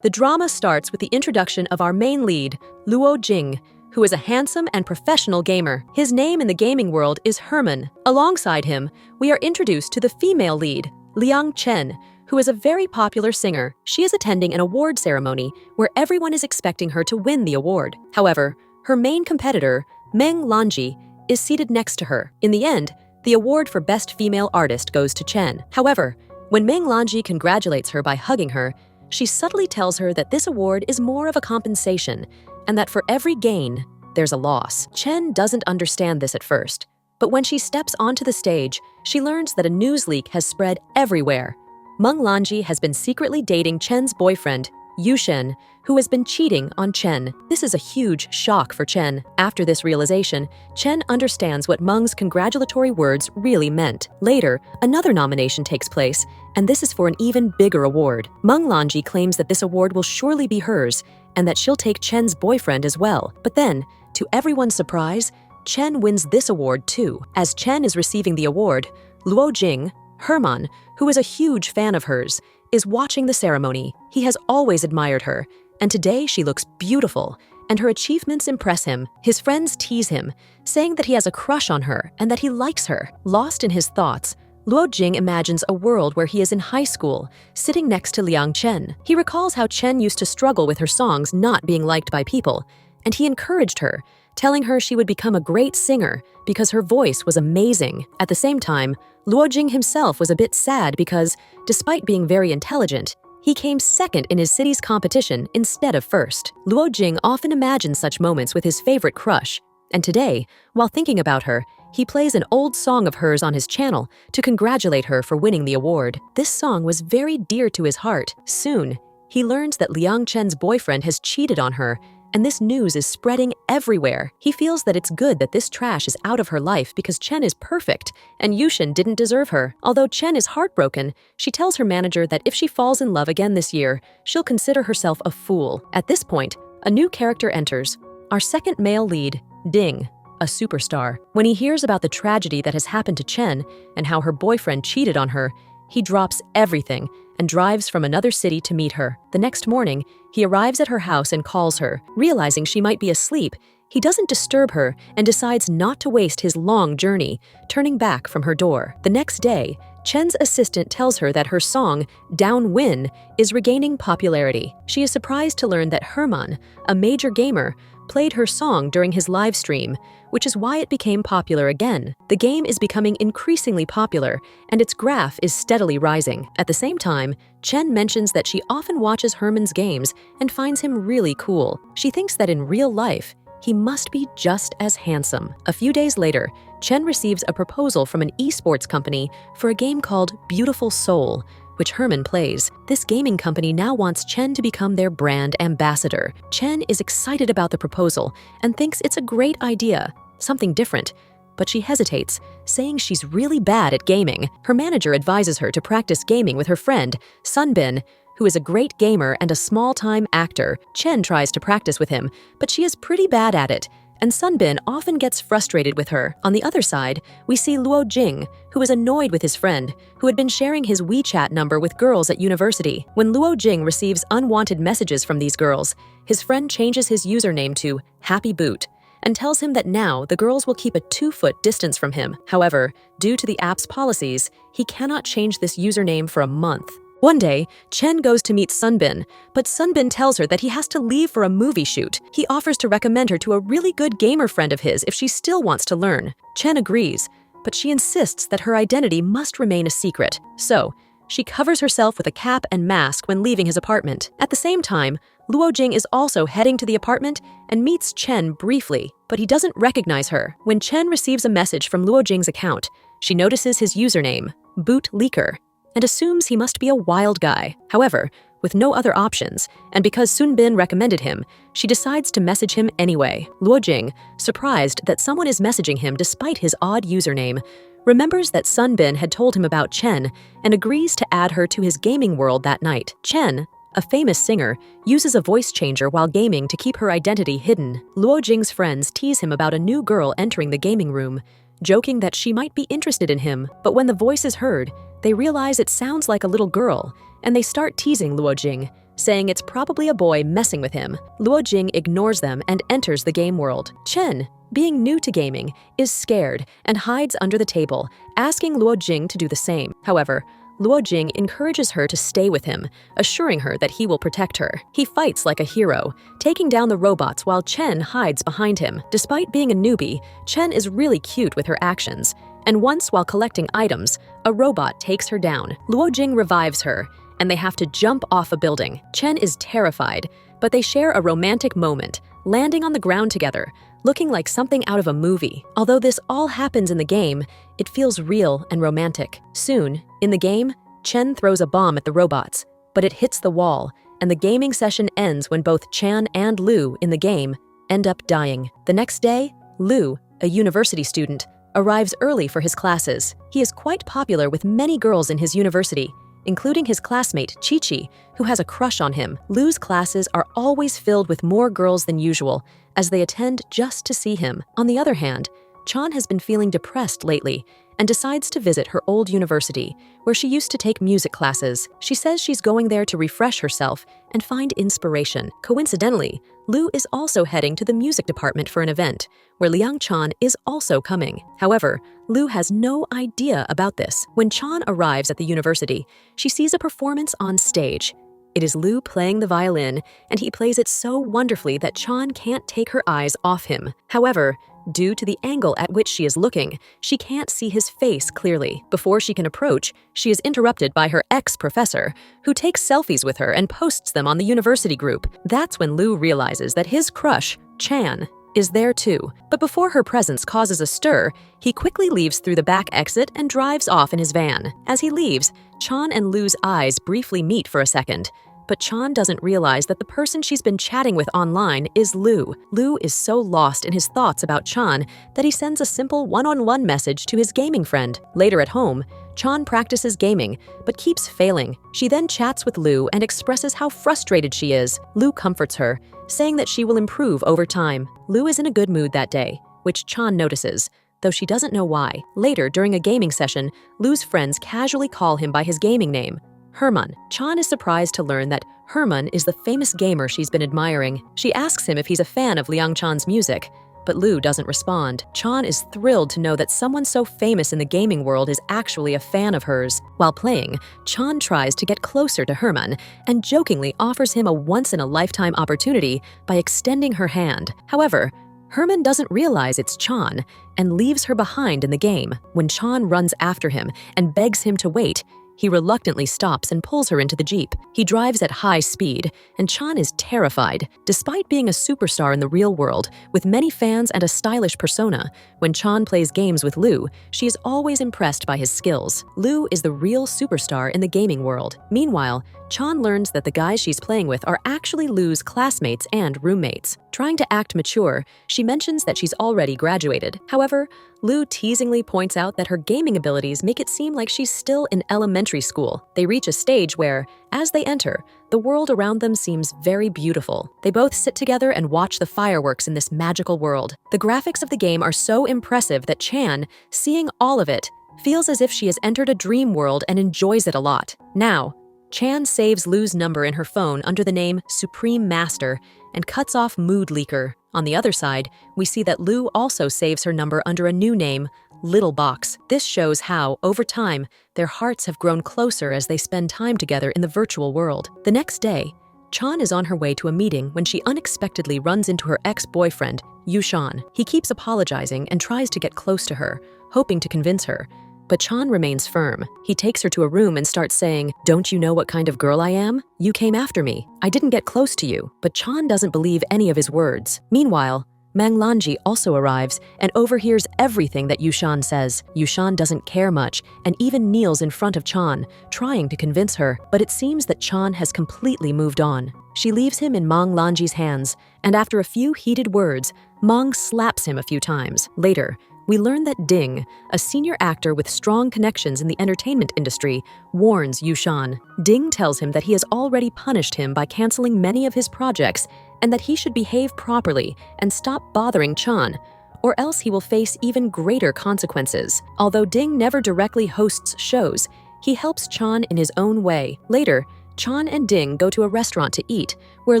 The drama starts with the introduction of our main lead, Luo Jing, who is a handsome and professional gamer. His name in the gaming world is Herman. Alongside him, we are introduced to the female lead, Liang Chen, who is a very popular singer. She is attending an award ceremony where everyone is expecting her to win the award. However, her main competitor, Meng Lanji, is seated next to her. In the end, the award for Best Female Artist goes to Chen. However, when Meng Lanji congratulates her by hugging her, she subtly tells her that this award is more of a compensation and that for every gain, there's a loss. Chen doesn't understand this at first, but when she steps onto the stage, she learns that a news leak has spread everywhere. Meng Lanji has been secretly dating Chen's boyfriend, Yushen, who has been cheating on Chen. This is a huge shock for Chen. After this realization, Chen understands what Meng's congratulatory words really meant. Later, another nomination takes place, and this is for an even bigger award. Meng Lanji claims that this award will surely be hers, and that she'll take Chen's boyfriend as well. But then, to everyone's surprise, Chen wins this award too. As Chen is receiving the award, Luo Jing, Herman, who is a huge fan of hers, is watching the ceremony. He has always admired her, and today she looks beautiful, and her achievements impress him. His friends tease him, saying that he has a crush on her and that he likes her. Lost in his thoughts, Luo Jing imagines a world where he is in high school, sitting next to Liang Chen. He recalls how Chen used to struggle with her songs not being liked by people, and he encouraged her, telling her she would become a great singer because her voice was amazing. At the same time, Luo Jing himself was a bit sad because, despite being very intelligent, he came second in his city's competition instead of first. Luo Jing often imagines such moments with his favorite crush, and today, while thinking about her, he plays an old song of hers on his channel to congratulate her for winning the award. This song was very dear to his heart. Soon, he learns that Liang Chen's boyfriend has cheated on her, and this news is spreading everywhere. He feels that it's good that this trash is out of her life because Chen is perfect and Yushin didn't deserve her. Although Chen is heartbroken, she tells her manager that if she falls in love again this year, she'll consider herself a fool. At this point, a new character enters, our second male lead, Ding, a superstar. When he hears about the tragedy that has happened to Chen and how her boyfriend cheated on her, he drops everything and drives from another city to meet her. The next morning, he arrives at her house and calls her. Realizing she might be asleep, he doesn't disturb her and decides not to waste his long journey, turning back from her door. The next day, Chen's assistant tells her that her song, Downwind, is regaining popularity. She is surprised to learn that Herman, a major gamer, played her song during his live stream, which is why it became popular again. The game is becoming increasingly popular, and its graph is steadily rising. At the same time, Chen mentions that she often watches Herman's games and finds him really cool. She thinks that in real life, he must be just as handsome. A few days later, Chen receives a proposal from an esports company for a game called Beautiful Soul, which Herman plays. This gaming company now wants Chen to become their brand ambassador. Chen is excited about the proposal and thinks it's a great idea, something different, but she hesitates, saying she's really bad at gaming. Her manager advises her to practice gaming with her friend, Sunbin, who is a great gamer and a small-time actor. Chen tries to practice with him, but she is pretty bad at it, and Sunbin often gets frustrated with her. On the other side, we see Luo Jing, who is annoyed with his friend, who had been sharing his WeChat number with girls at university. When Luo Jing receives unwanted messages from these girls, his friend changes his username to Happy Boot and tells him that now the girls will keep a 2-foot distance from him. However, due to the app's policies, he cannot change this username for a month. One day, Chen goes to meet Sunbin, but Sunbin tells her that he has to leave for a movie shoot. He offers to recommend her to a really good gamer friend of his if she still wants to learn. Chen agrees, but she insists that her identity must remain a secret. So, she covers herself with a cap and mask when leaving his apartment. At the same time, Luo Jing is also heading to the apartment and meets Chen briefly, but he doesn't recognize her. When Chen receives a message from Luo Jing's account, she notices his username, Boot Leaker, and assumes he must be a wild guy. However, with no other options, and because Sunbin recommended him, she decides to message him anyway. Luo Jing, surprised that someone is messaging him despite his odd username, remembers that Sunbin had told him about Chen and agrees to add her to his gaming world that night. Chen, a famous singer, uses a voice changer while gaming to keep her identity hidden. Luo Jing's friends tease him about a new girl entering the gaming room, joking that she might be interested in him, but when the voice is heard, they realize it sounds like a little girl, and they start teasing Luo Jing, saying it's probably a boy messing with him. Luo Jing ignores them and enters the game world. Chen, being new to gaming, is scared and hides under the table, asking Luo Jing to do the same. However, Luo Jing encourages her to stay with him, assuring her that he will protect her. He fights like a hero, taking down the robots while Chen hides behind him. Despite being a newbie, Chen is really cute with her actions, and once while collecting items, a robot takes her down. Luo Jing revives her, and they have to jump off a building. Chen is terrified, but they share a romantic moment, landing on the ground together, looking like something out of a movie. Although this all happens in the game, it feels real and romantic. Soon, in the game, Chen throws a bomb at the robots, but it hits the wall, and the gaming session ends when both Chan and Lu in the game end up dying. The next day, Lu, a university student, arrives early for his classes. He is quite popular with many girls in his university, including his classmate Chi-Chi, who has a crush on him. Lu's classes are always filled with more girls than usual, as they attend just to see him. On the other hand, Chan has been feeling depressed lately and decides to visit her old university, where she used to take music classes. She says she's going there to refresh herself and find inspiration. Coincidentally, Lu is also heading to the music department for an event, where Liang Chan is also coming. However, Lu has no idea about this. When Chan arrives at the university, she sees a performance on stage. It is Lu playing the violin, and he plays it so wonderfully that Chan can't take her eyes off him. However, due to the angle at which she is looking, she can't see his face clearly. Before she can approach, she is interrupted by her ex-professor, who takes selfies with her and posts them on the university group. That's when Lu realizes that his crush, Chan, is there too. But before her presence causes a stir, he quickly leaves through the back exit and drives off in his van. As he leaves, Chan and Lu's eyes briefly meet for a second. But Chan doesn't realize that the person she's been chatting with online is Lu. Lu is so lost in his thoughts about Chan that he sends a simple one-on-one message to his gaming friend. Later at home, Chan practices gaming, but keeps failing. She then chats with Lu and expresses how frustrated she is. Lu comforts her, saying that she will improve over time. Lu is in a good mood that day, which Chan notices, though she doesn't know why. Later, during a gaming session, Lu's friends casually call him by his gaming name, Herman. Chan is surprised to learn that Herman is the famous gamer she's been admiring. She asks him if he's a fan of Liang Chan's music, but Lu doesn't respond. Chan is thrilled to know that someone so famous in the gaming world is actually a fan of hers. While playing, Chan tries to get closer to Herman and jokingly offers him a once-in-a-lifetime opportunity by extending her hand. However, Herman doesn't realize it's Chan and leaves her behind in the game. When Chan runs after him and begs him to wait, he reluctantly stops and pulls her into the Jeep. He drives at high speed, and Chan is terrified. Despite being a superstar in the real world, with many fans and a stylish persona, when Chan plays games with Lu, she is always impressed by his skills. Lu is the real superstar in the gaming world. Meanwhile, Chan learns that the guys she's playing with are actually Lu's classmates and roommates. Trying to act mature, she mentions that she's already graduated. However, Lu teasingly points out that her gaming abilities make it seem like she's still in elementary school. They reach a stage where, as they enter, the world around them seems very beautiful. They both sit together and watch the fireworks in this magical world. The graphics of the game are so impressive that Chan, seeing all of it, feels as if she has entered a dream world and enjoys it a lot. Now, Chan saves Lu's number in her phone under the name Supreme Master and cuts off Mood Leaker. On the other side, we see that Lu also saves her number under a new name, Little Box. This shows how, over time, their hearts have grown closer as they spend time together in the virtual world. The next day, Chan is on her way to a meeting when she unexpectedly runs into her ex-boyfriend, Yushan. He keeps apologizing and tries to get close to her, hoping to convince her. But Chan remains firm. He takes her to a room and starts saying, "Don't you know what kind of girl I am? You came after me. I didn't get close to you." But Chan doesn't believe any of his words. Meanwhile, Mang Lanji also arrives and overhears everything that Yushan says. Yushan doesn't care much and even kneels in front of Chan, trying to convince her. But it seems that Chan has completely moved on. She leaves him in Mang Lanji's hands, and after a few heated words, Mang slaps him a few times. Later, we learn that Ding, a senior actor with strong connections in the entertainment industry, warns Yushan. Ding tells him that he has already punished him by canceling many of his projects and that he should behave properly and stop bothering Chan, or else he will face even greater consequences. Although Ding never directly hosts shows, he helps Chan in his own way. Later, Chan and Ding go to a restaurant to eat, where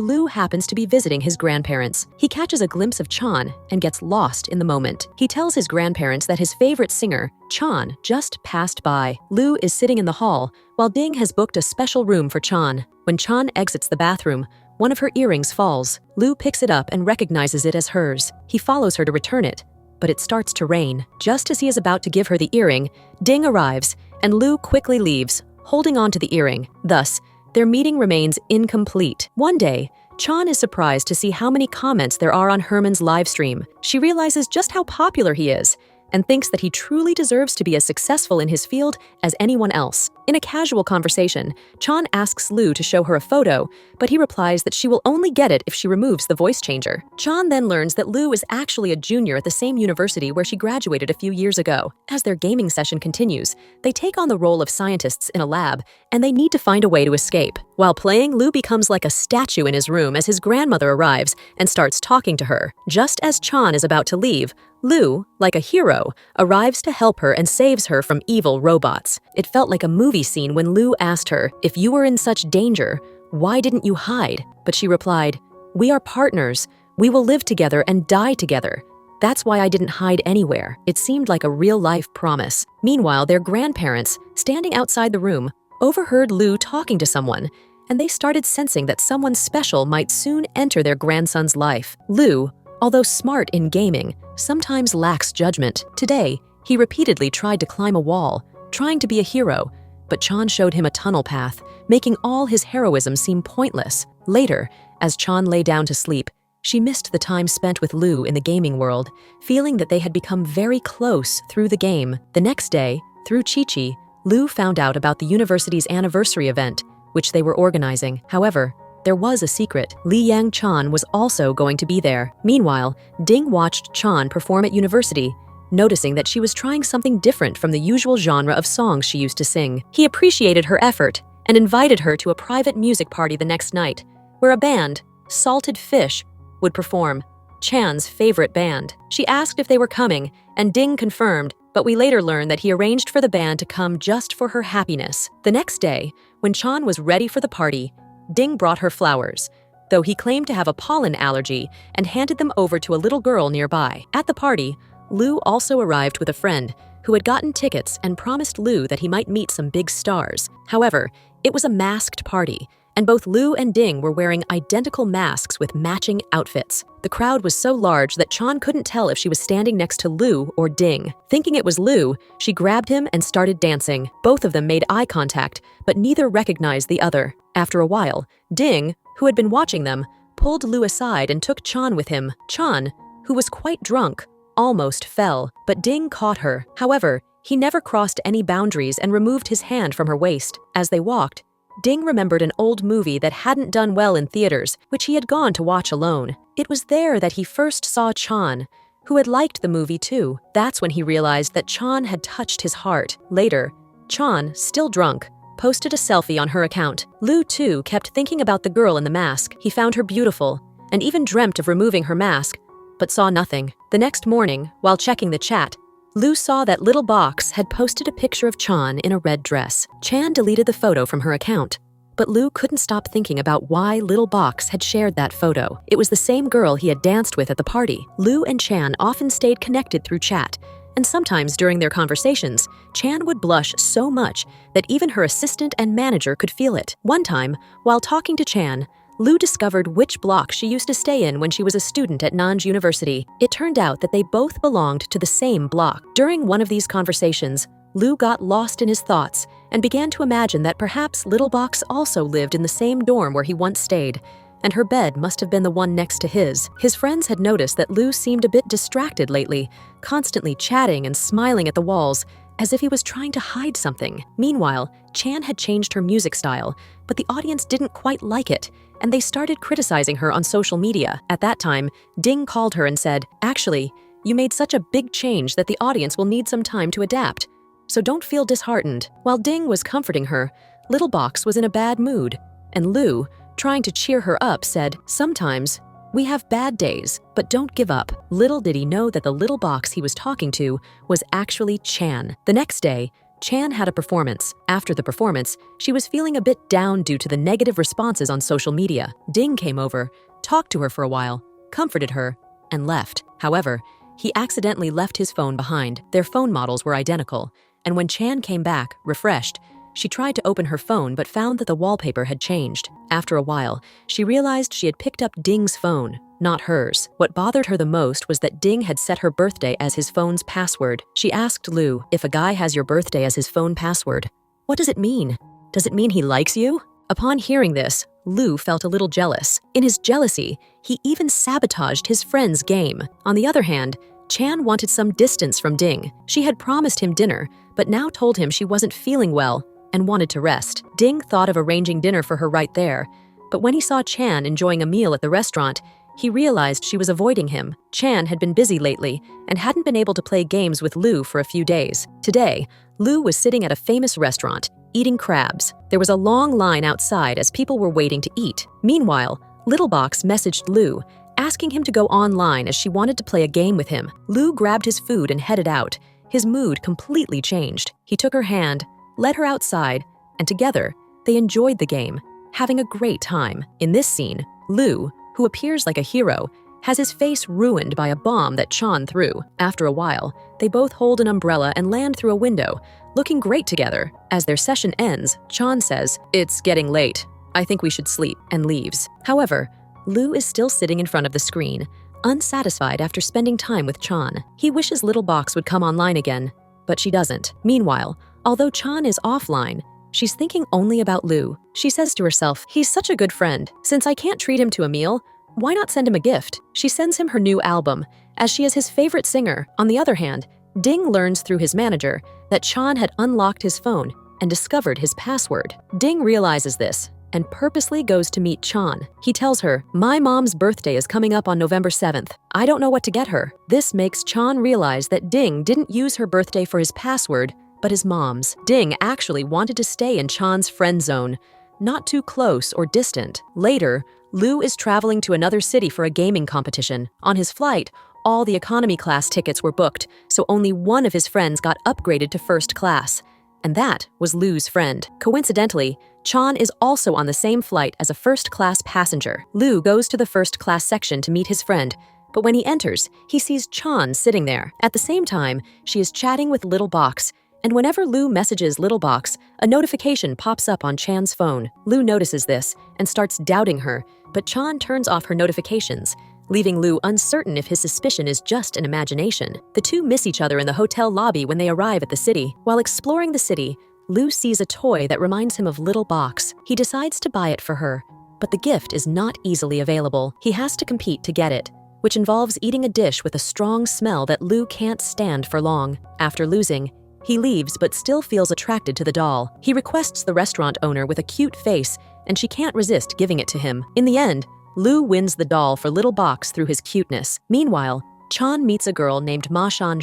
Lu happens to be visiting his grandparents. He catches a glimpse of Chan and gets lost in the moment. He tells his grandparents that his favorite singer, Chan, just passed by. Lu is sitting in the hall, while Ding has booked a special room for Chan. When Chan exits the bathroom, one of her earrings falls. Lu picks it up and recognizes it as hers. He follows her to return it, but it starts to rain. Just as he is about to give her the earring, Ding arrives, and Lu quickly leaves, holding on to the earring. Thus, their meeting remains incomplete. One day, Chan is surprised to see how many comments there are on Herman's live stream. She realizes just how popular he is and thinks that he truly deserves to be as successful in his field as anyone else. In a casual conversation, Chan asks Lu to show her a photo, but he replies that she will only get it if she removes the voice changer. Chan then learns that Lu is actually a junior at the same university where she graduated a few years ago. As their gaming session continues, they take on the role of scientists in a lab, and they need to find a way to escape. While playing, Lu becomes like a statue in his room as his grandmother arrives and starts talking to her. Just as Chan is about to leave, Lu, like a hero, arrives to help her and saves her from evil robots. It felt like a movie scene when Lu asked her, "If you were in such danger, why didn't you hide?" But she replied, "We are partners. We will live together and die together. That's why I didn't hide anywhere." It seemed like a real-life promise. Meanwhile, their grandparents, standing outside the room, overheard Lu talking to someone, and they started sensing that someone special might soon enter their grandson's life. Lu, although smart in gaming, sometimes lacks judgment. Today, he repeatedly tried to climb a wall, trying to be a hero, but Chan showed him a tunnel path, making all his heroism seem pointless. Later, as Chan lay down to sleep, she missed the time spent with Lu in the gaming world, feeling that they had become very close through the game. The next day, through Chi-Chi, Lu found out about the university's anniversary event, which they were organizing. However, there was a secret. Li Yang Chan was also going to be there. Meanwhile, Ding watched Chan perform at university, noticing that she was trying something different from the usual genre of songs she used to sing. He appreciated her effort and invited her to a private music party the next night, where a band, Salted Fish, would perform, Chan's favorite band. She asked if they were coming, and Ding confirmed, but we later learned that he arranged for the band to come just for her happiness. The next day, when Chan was ready for the party, Ding brought her flowers, though he claimed to have a pollen allergy and handed them over to a little girl nearby. At the party, Lu also arrived with a friend who had gotten tickets and promised Lu that he might meet some big stars. However, it was a masked party, and both Lu and Ding were wearing identical masks with matching outfits. The crowd was so large that Chan couldn't tell if she was standing next to Lu or Ding. Thinking it was Lu, she grabbed him and started dancing. Both of them made eye contact, but neither recognized the other. After a while, Ding, who had been watching them, pulled Lu aside and took Chan with him. Chan, who was quite drunk, almost fell, but Ding caught her. However, he never crossed any boundaries and removed his hand from her waist. As they walked, Ding remembered an old movie that hadn't done well in theaters, which he had gone to watch alone. It was there that he first saw Chan, who had liked the movie too. That's when he realized that Chan had touched his heart. Later, Chan, still drunk, posted a selfie on her account. Lu, too, kept thinking about the girl in the mask. He found her beautiful, and even dreamt of removing her mask, but saw nothing. The next morning, while checking the chat, Lu saw that Little Box had posted a picture of Chan in a red dress. Chan deleted the photo from her account, but Lu couldn't stop thinking about why Little Box had shared that photo. It was the same girl he had danced with at the party. Lu and Chan often stayed connected through chat, and sometimes during their conversations, Chan would blush so much that even her assistant and manager could feel it. One time, while talking to Chan, Lu discovered which block she used to stay in when she was a student at Nanj University. It turned out that they both belonged to the same block. During one of these conversations, Lu got lost in his thoughts and began to imagine that perhaps Little Box also lived in the same dorm where he once stayed, and her bed must have been the one next to his. His friends had noticed that Lu seemed a bit distracted lately, constantly chatting and smiling at the walls, as if he was trying to hide something. Meanwhile, Chan had changed her music style, but the audience didn't quite like it, and they started criticizing her on social media. At that time, Ding called her and said, "Actually, you made such a big change that the audience will need some time to adapt, so don't feel disheartened." While Ding was comforting her, Little Box was in a bad mood, and Lu, trying to cheer her up, said, "Sometimes we have bad days, but don't give up." Little did he know that the Little Box he was talking to was actually Chan. The next day, Chan had a performance. After the performance, she was feeling a bit down due to the negative responses on social media. Ding came over, talked to her for a while, comforted her, and left. However, he accidentally left his phone behind. Their phone models were identical, and when Chan came back, refreshed, she tried to open her phone but found that the wallpaper had changed. After a while, she realized she had picked up Ding's phone, not hers. What bothered her the most was that Ding had set her birthday as his phone's password. She asked Lu, if a guy has your birthday as his phone password, what does it mean? Does it mean he likes you? Upon hearing this, Lu felt a little jealous. In his jealousy, he even sabotaged his friend's game. On the other hand, Chan wanted some distance from Ding. She had promised him dinner, but now told him she wasn't feeling well and wanted to rest. Ding thought of arranging dinner for her right there, but when he saw Chan enjoying a meal at the restaurant, he realized she was avoiding him. Chan had been busy lately and hadn't been able to play games with Lu for a few days. Today, Lu was sitting at a famous restaurant, eating crabs. There was a long line outside as people were waiting to eat. Meanwhile, Little Box messaged Lu, asking him to go online as she wanted to play a game with him. Lu grabbed his food and headed out. His mood completely changed. He took her hand, led her outside, and together, they enjoyed the game, having a great time. In this scene, Lu, who appears like a hero, has his face ruined by a bomb that Chan threw. After a while, they both hold an umbrella and land through a window, looking great together. As their session ends, Chan says, "It's getting late. I think we should sleep," and leaves. However, Lu is still sitting in front of the screen, unsatisfied after spending time with Chan. He wishes Little Box would come online again, but she doesn't. Meanwhile, although Chan is offline, she's thinking only about Lu. She says to herself, he's such a good friend. Since I can't treat him to a meal, why not send him a gift? She sends him her new album, as she is his favorite singer. On the other hand, Ding learns through his manager that Chan had unlocked his phone and discovered his password. Ding realizes this and purposely goes to meet Chan. He tells her, "My mom's birthday is coming up on November 7th. I don't know what to get her." This makes Chan realize that Ding didn't use her birthday for his password, but his mom's. Ding actually wanted to stay in Chan's friend zone, not too close or distant. Later, Lu is traveling to another city for a gaming competition. On his flight, all the economy class tickets were booked, so only one of his friends got upgraded to first class. And that was Lu's friend. Coincidentally, Chan is also on the same flight as a first-class passenger. Lu goes to the first-class section to meet his friend, but when he enters, he sees Chan sitting there. At the same time, she is chatting with Little Box, and whenever Lu messages Little Box, a notification pops up on Chan's phone. Lu notices this and starts doubting her, but Chan turns off her notifications, leaving Lu uncertain if his suspicion is just an imagination. The two miss each other in the hotel lobby when they arrive at the city. While exploring the city, Lu sees a toy that reminds him of Little Box. He decides to buy it for her, but the gift is not easily available. He has to compete to get it, which involves eating a dish with a strong smell that Lu can't stand for long. After losing, he leaves but still feels attracted to the doll. He requests the restaurant owner with a cute face, and she can't resist giving it to him. In the end, Lu wins the doll for Little Box through his cuteness. Meanwhile, Chan meets a girl named Ma Shan,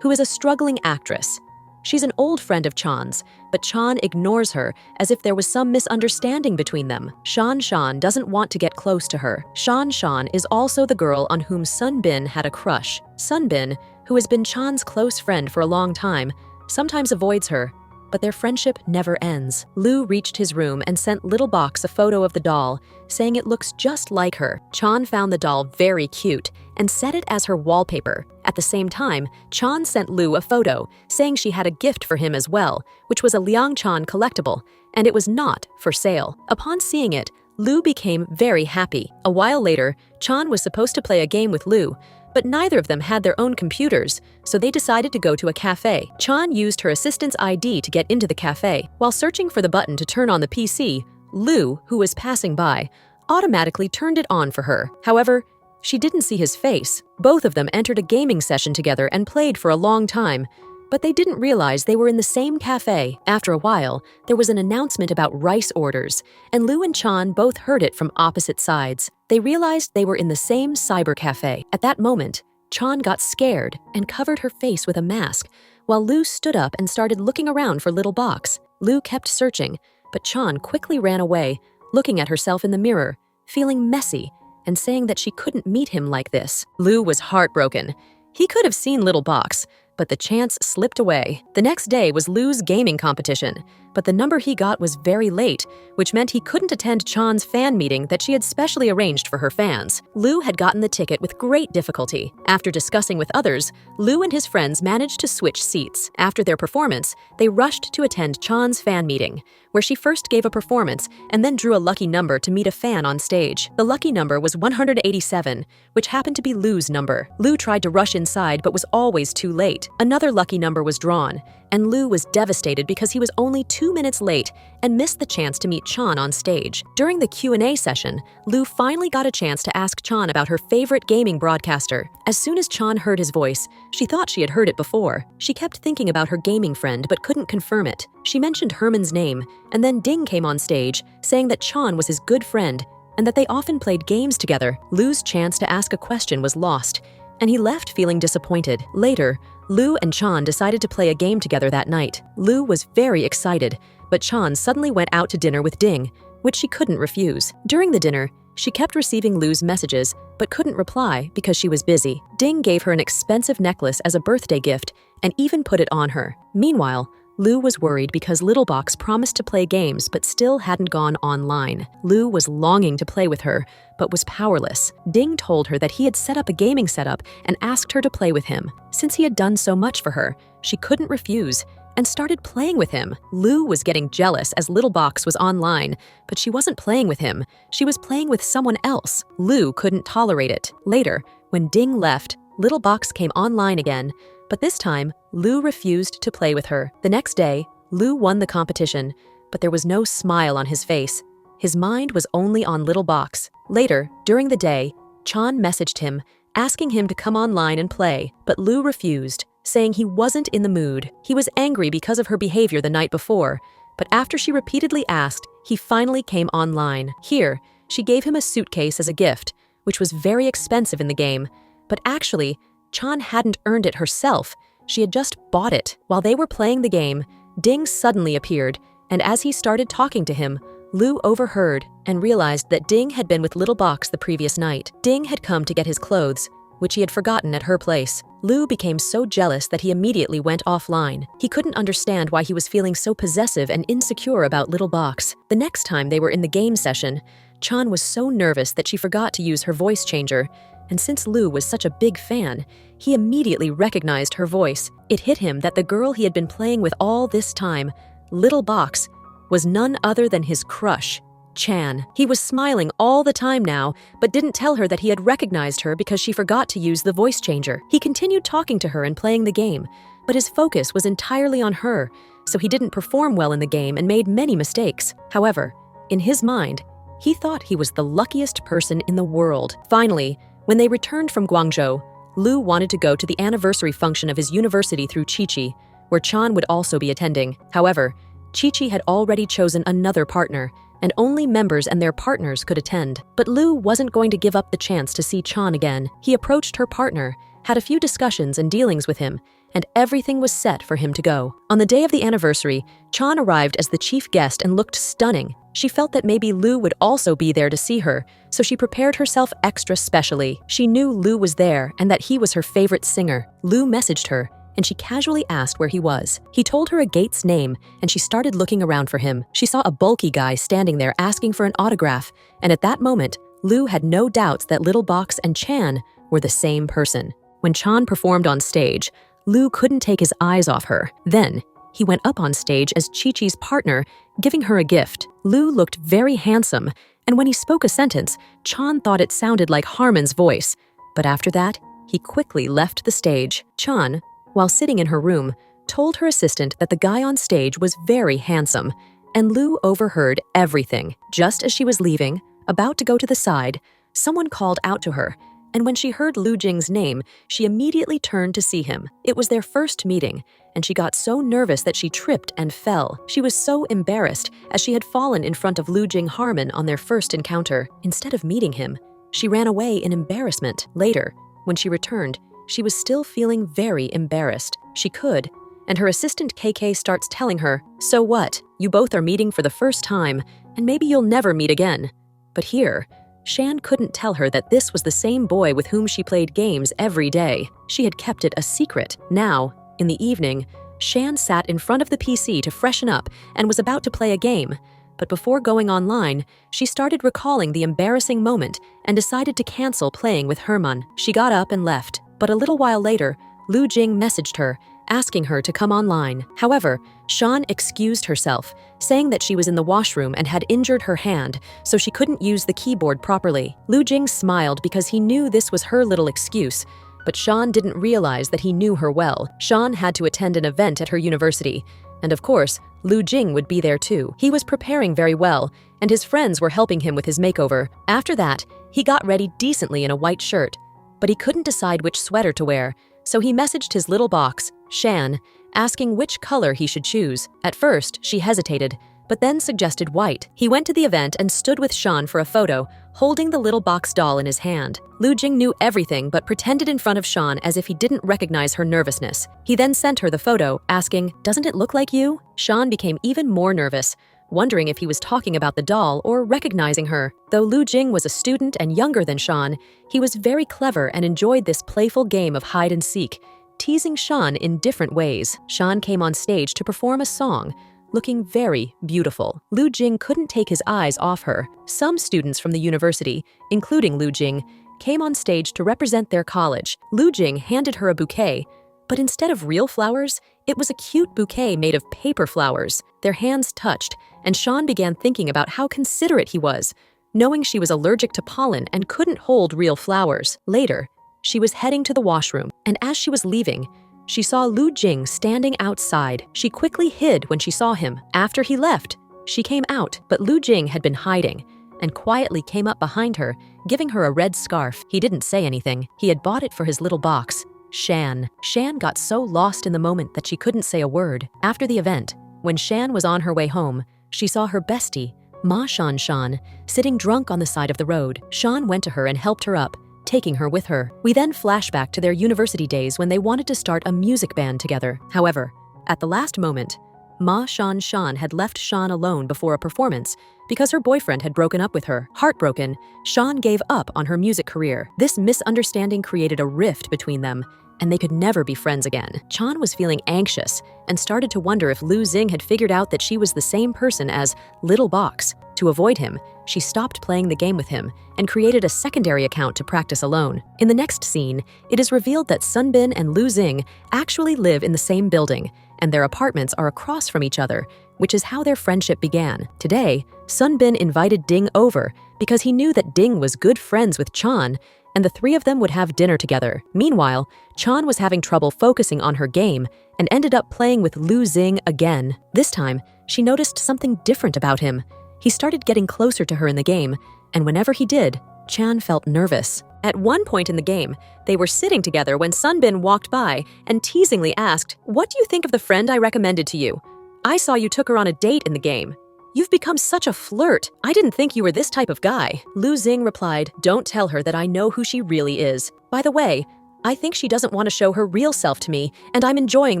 who is a struggling actress. She's an old friend of Chan's, but Chan ignores her as if there was some misunderstanding between them. Shan doesn't want to get close to her. Shan is also the girl on whom Sun Bin had a crush. Sun Bin, who has been Chan's close friend for a long time, sometimes avoids her, but their friendship never ends. Lu reached his room and sent Little Box a photo of the doll, saying it looks just like her. Chan found the doll very cute and set it as her wallpaper. At the same time, Chan sent Lu a photo, saying she had a gift for him as well, which was a Liang Chan collectible, and it was not for sale. Upon seeing it, Lu became very happy. A while later, Chan was supposed to play a game with Lu, but neither of them had their own computers, so they decided to go to a cafe. Chan used her assistant's ID to get into the cafe. While searching for the button to turn on the PC, Lu, who was passing by, automatically turned it on for her. However, she didn't see his face. Both of them entered a gaming session together and played for a long time, but they didn't realize they were in the same cafe. After a while, there was an announcement about rice orders, and Lu and Chan both heard it from opposite sides. They realized they were in the same cyber cafe. At that moment, Chan got scared and covered her face with a mask, while Lu stood up and started looking around for Little Box. Lu kept searching, but Chan quickly ran away, looking at herself in the mirror, feeling messy, and saying that she couldn't meet him like this. Lu was heartbroken. He could have seen Little Box, but the chance slipped away. The next day was Lu's gaming competition, but the number he got was very late, which meant he couldn't attend Chan's fan meeting that she had specially arranged for her fans. Lu had gotten the ticket with great difficulty. After discussing with others, Lu and his friends managed to switch seats. After their performance, they rushed to attend Chan's fan meeting, where she first gave a performance and then drew a lucky number to meet a fan on stage. The lucky number was 187, which happened to be Lu's number. Lu tried to rush inside but was always too late. Another lucky number was drawn, and Lu was devastated because he was only 2 minutes late and missed the chance to meet Chan on stage. During the Q&A session, Lu finally got a chance to ask Chan about her favorite gaming broadcaster. As soon as Chan heard his voice, she thought she had heard it before. She kept thinking about her gaming friend but couldn't confirm it. She mentioned Herman's name, and then Ding came on stage, saying that Chan was his good friend and that they often played games together. Lu's chance to ask a question was lost, and he left feeling disappointed. Later, Lu and Chan decided to play a game together that night. Lu was very excited, but Chan suddenly went out to dinner with Ding, which she couldn't refuse. During the dinner, she kept receiving Lu's messages, but couldn't reply because she was busy. Ding gave her an expensive necklace as a birthday gift and even put it on her. Meanwhile, Lu was worried because Little Box promised to play games but still hadn't gone online. Lu was longing to play with her, but was powerless. Ding told her that he had set up a gaming setup and asked her to play with him. Since he had done so much for her, she couldn't refuse and started playing with him. Lu was getting jealous as Little Box was online, but she wasn't playing with him. She was playing with someone else. Lu couldn't tolerate it. Later, when Ding left, Little Box came online again, but this time, Lu refused to play with her. The next day, Lu won the competition, but there was no smile on his face. His mind was only on Little Box. Later, during the day, Chan messaged him, asking him to come online and play, but Lu refused, saying he wasn't in the mood. He was angry because of her behavior the night before, but after she repeatedly asked, he finally came online. Here, she gave him a suitcase as a gift, which was very expensive in the game, but actually, Chan hadn't earned it herself. She had just bought it. While they were playing the game, Ding suddenly appeared, and as he started talking to him, Lu overheard and realized that Ding had been with Little Box the previous night. Ding had come to get his clothes, which he had forgotten at her place. Lu became so jealous that he immediately went offline. He couldn't understand why he was feeling so possessive and insecure about Little Box. The next time they were in the game session, Chan was so nervous that she forgot to use her voice changer, and since Lu was such a big fan, he immediately recognized her voice. It hit him that the girl he had been playing with all this time, Little Box, was none other than his crush, Chan. He was smiling all the time now, but didn't tell her that he had recognized her because she forgot to use the voice changer. He continued talking to her and playing the game, but his focus was entirely on her, so he didn't perform well in the game and made many mistakes. However, in his mind, he thought he was the luckiest person in the world. Finally, when they returned from Guangzhou, Lu wanted to go to the anniversary function of his university through Chi-Chi, where Chan would also be attending. However, Chi-Chi had already chosen another partner, and only members and their partners could attend. But Lu wasn't going to give up the chance to see Chan again. He approached her partner, had a few discussions and dealings with him, and everything was set for him to go. On the day of the anniversary, Chan arrived as the chief guest and looked stunning. She felt that maybe Lu would also be there to see her, so she prepared herself extra specially. She knew Lu was there and that he was her favorite singer. Lu messaged her, and she casually asked where he was. He told her a gate's name, and she started looking around for him. She saw a bulky guy standing there asking for an autograph, and at that moment, Lu had no doubts that Little Box and Chan were the same person. When Chan performed on stage, Lu couldn't take his eyes off her. Then, he went up on stage as Chi-Chi's partner, giving her a gift. Lu looked very handsome, and when he spoke a sentence, Chan thought it sounded like Herman's voice. But after that, he quickly left the stage. Chan, while sitting in her room, told her assistant that the guy on stage was very handsome, and Lu overheard everything. Just as she was leaving, about to go to the side, someone called out to her, and when she heard Lu Jing's name, she immediately turned to see him. It was their first meeting, and she got so nervous that she tripped and fell. She was so embarrassed as she had fallen in front of Lu Jing Herman on their first encounter. Instead of meeting him, she ran away in embarrassment. Later, when she returned, she was still feeling very embarrassed. She could, and her assistant KK starts telling her, "So what? You both are meeting for the first time, and maybe you'll never meet again." But here, Shan couldn't tell her that this was the same boy with whom she played games every day. She had kept it a secret. Now, In the evening, Shan sat in front of the PC to freshen up and was about to play a game. But before going online, she started recalling the embarrassing moment and decided to cancel playing with Herman. She got up and left, but a little while later, Lu Jing messaged her, asking her to come online. However, Shan excused herself, saying that she was in the washroom and had injured her hand, so she couldn't use the keyboard properly. Lu Jing smiled because he knew this was her little excuse, but Shan didn't realize that he knew her well. Shan had to attend an event at her university, and of course, Lu Jing would be there too. He was preparing very well, and his friends were helping him with his makeover. After that, he got ready decently in a white shirt, but he couldn't decide which sweater to wear, so he messaged his little box, Shan, asking which color he should choose. At first, she hesitated, but then suggested white. He went to the event and stood with Shan for a photo, holding the little box doll in his hand. Lu Jing knew everything but pretended in front of Shan as if he didn't recognize her nervousness. He then sent her the photo, asking, "Doesn't it look like you?" Shan became even more nervous, wondering if he was talking about the doll or recognizing her. Though Lu Jing was a student and younger than Shan, he was very clever and enjoyed this playful game of hide and seek, teasing Shan in different ways. Shan came on stage to perform a song, looking very beautiful. Lu Jing couldn't take his eyes off her. Some students from the university, including Lu Jing, came on stage to represent their college. Lu Jing handed her a bouquet, but instead of real flowers, it was a cute bouquet made of paper flowers. Their hands touched, and Shan began thinking about how considerate he was, knowing she was allergic to pollen and couldn't hold real flowers. Later, she was heading to the washroom, and as she was leaving, she saw Lu Jing standing outside. She quickly hid when she saw him. After he left, she came out, but Lu Jing had been hiding and quietly came up behind her, giving her a red scarf. He didn't say anything. He had bought it for his little box, Shan. Shan got so lost in the moment that she couldn't say a word. After the event, when Shan was on her way home, she saw her bestie, Ma Shan, sitting drunk on the side of the road. Shan went to her and helped her up, taking her with her. We then flash back to their university days when they wanted to start a music band together. However, at the last moment, Ma Shan had left Shan alone before a performance because her boyfriend had broken up with her. Heartbroken, Shan gave up on her music career. This misunderstanding created a rift between them, and they could never be friends again. Chan was feeling anxious and started to wonder if Lu Jing had figured out that she was the same person as Little Box. To avoid him, she stopped playing the game with him and created a secondary account to practice alone. In the next scene, it is revealed that Sunbin and Lu Jing actually live in the same building, and their apartments are across from each other, which is how their friendship began. Today, Sunbin invited Ding over because he knew that Ding was good friends with Chan, and the three of them would have dinner together. Meanwhile, Chan was having trouble focusing on her game and ended up playing with Lu Jing again. This time, she noticed something different about him. He started getting closer to her in the game, and whenever he did, Chan felt nervous. At one point in the game, they were sitting together when Sunbin walked by and teasingly asked, "What do you think of the friend I recommended to you? I saw you took her on a date in the game. You've become such a flirt. I didn't think you were this type of guy." Lu Jing replied, "Don't tell her that I know who she really is. By the way, I think she doesn't want to show her real self to me, and I'm enjoying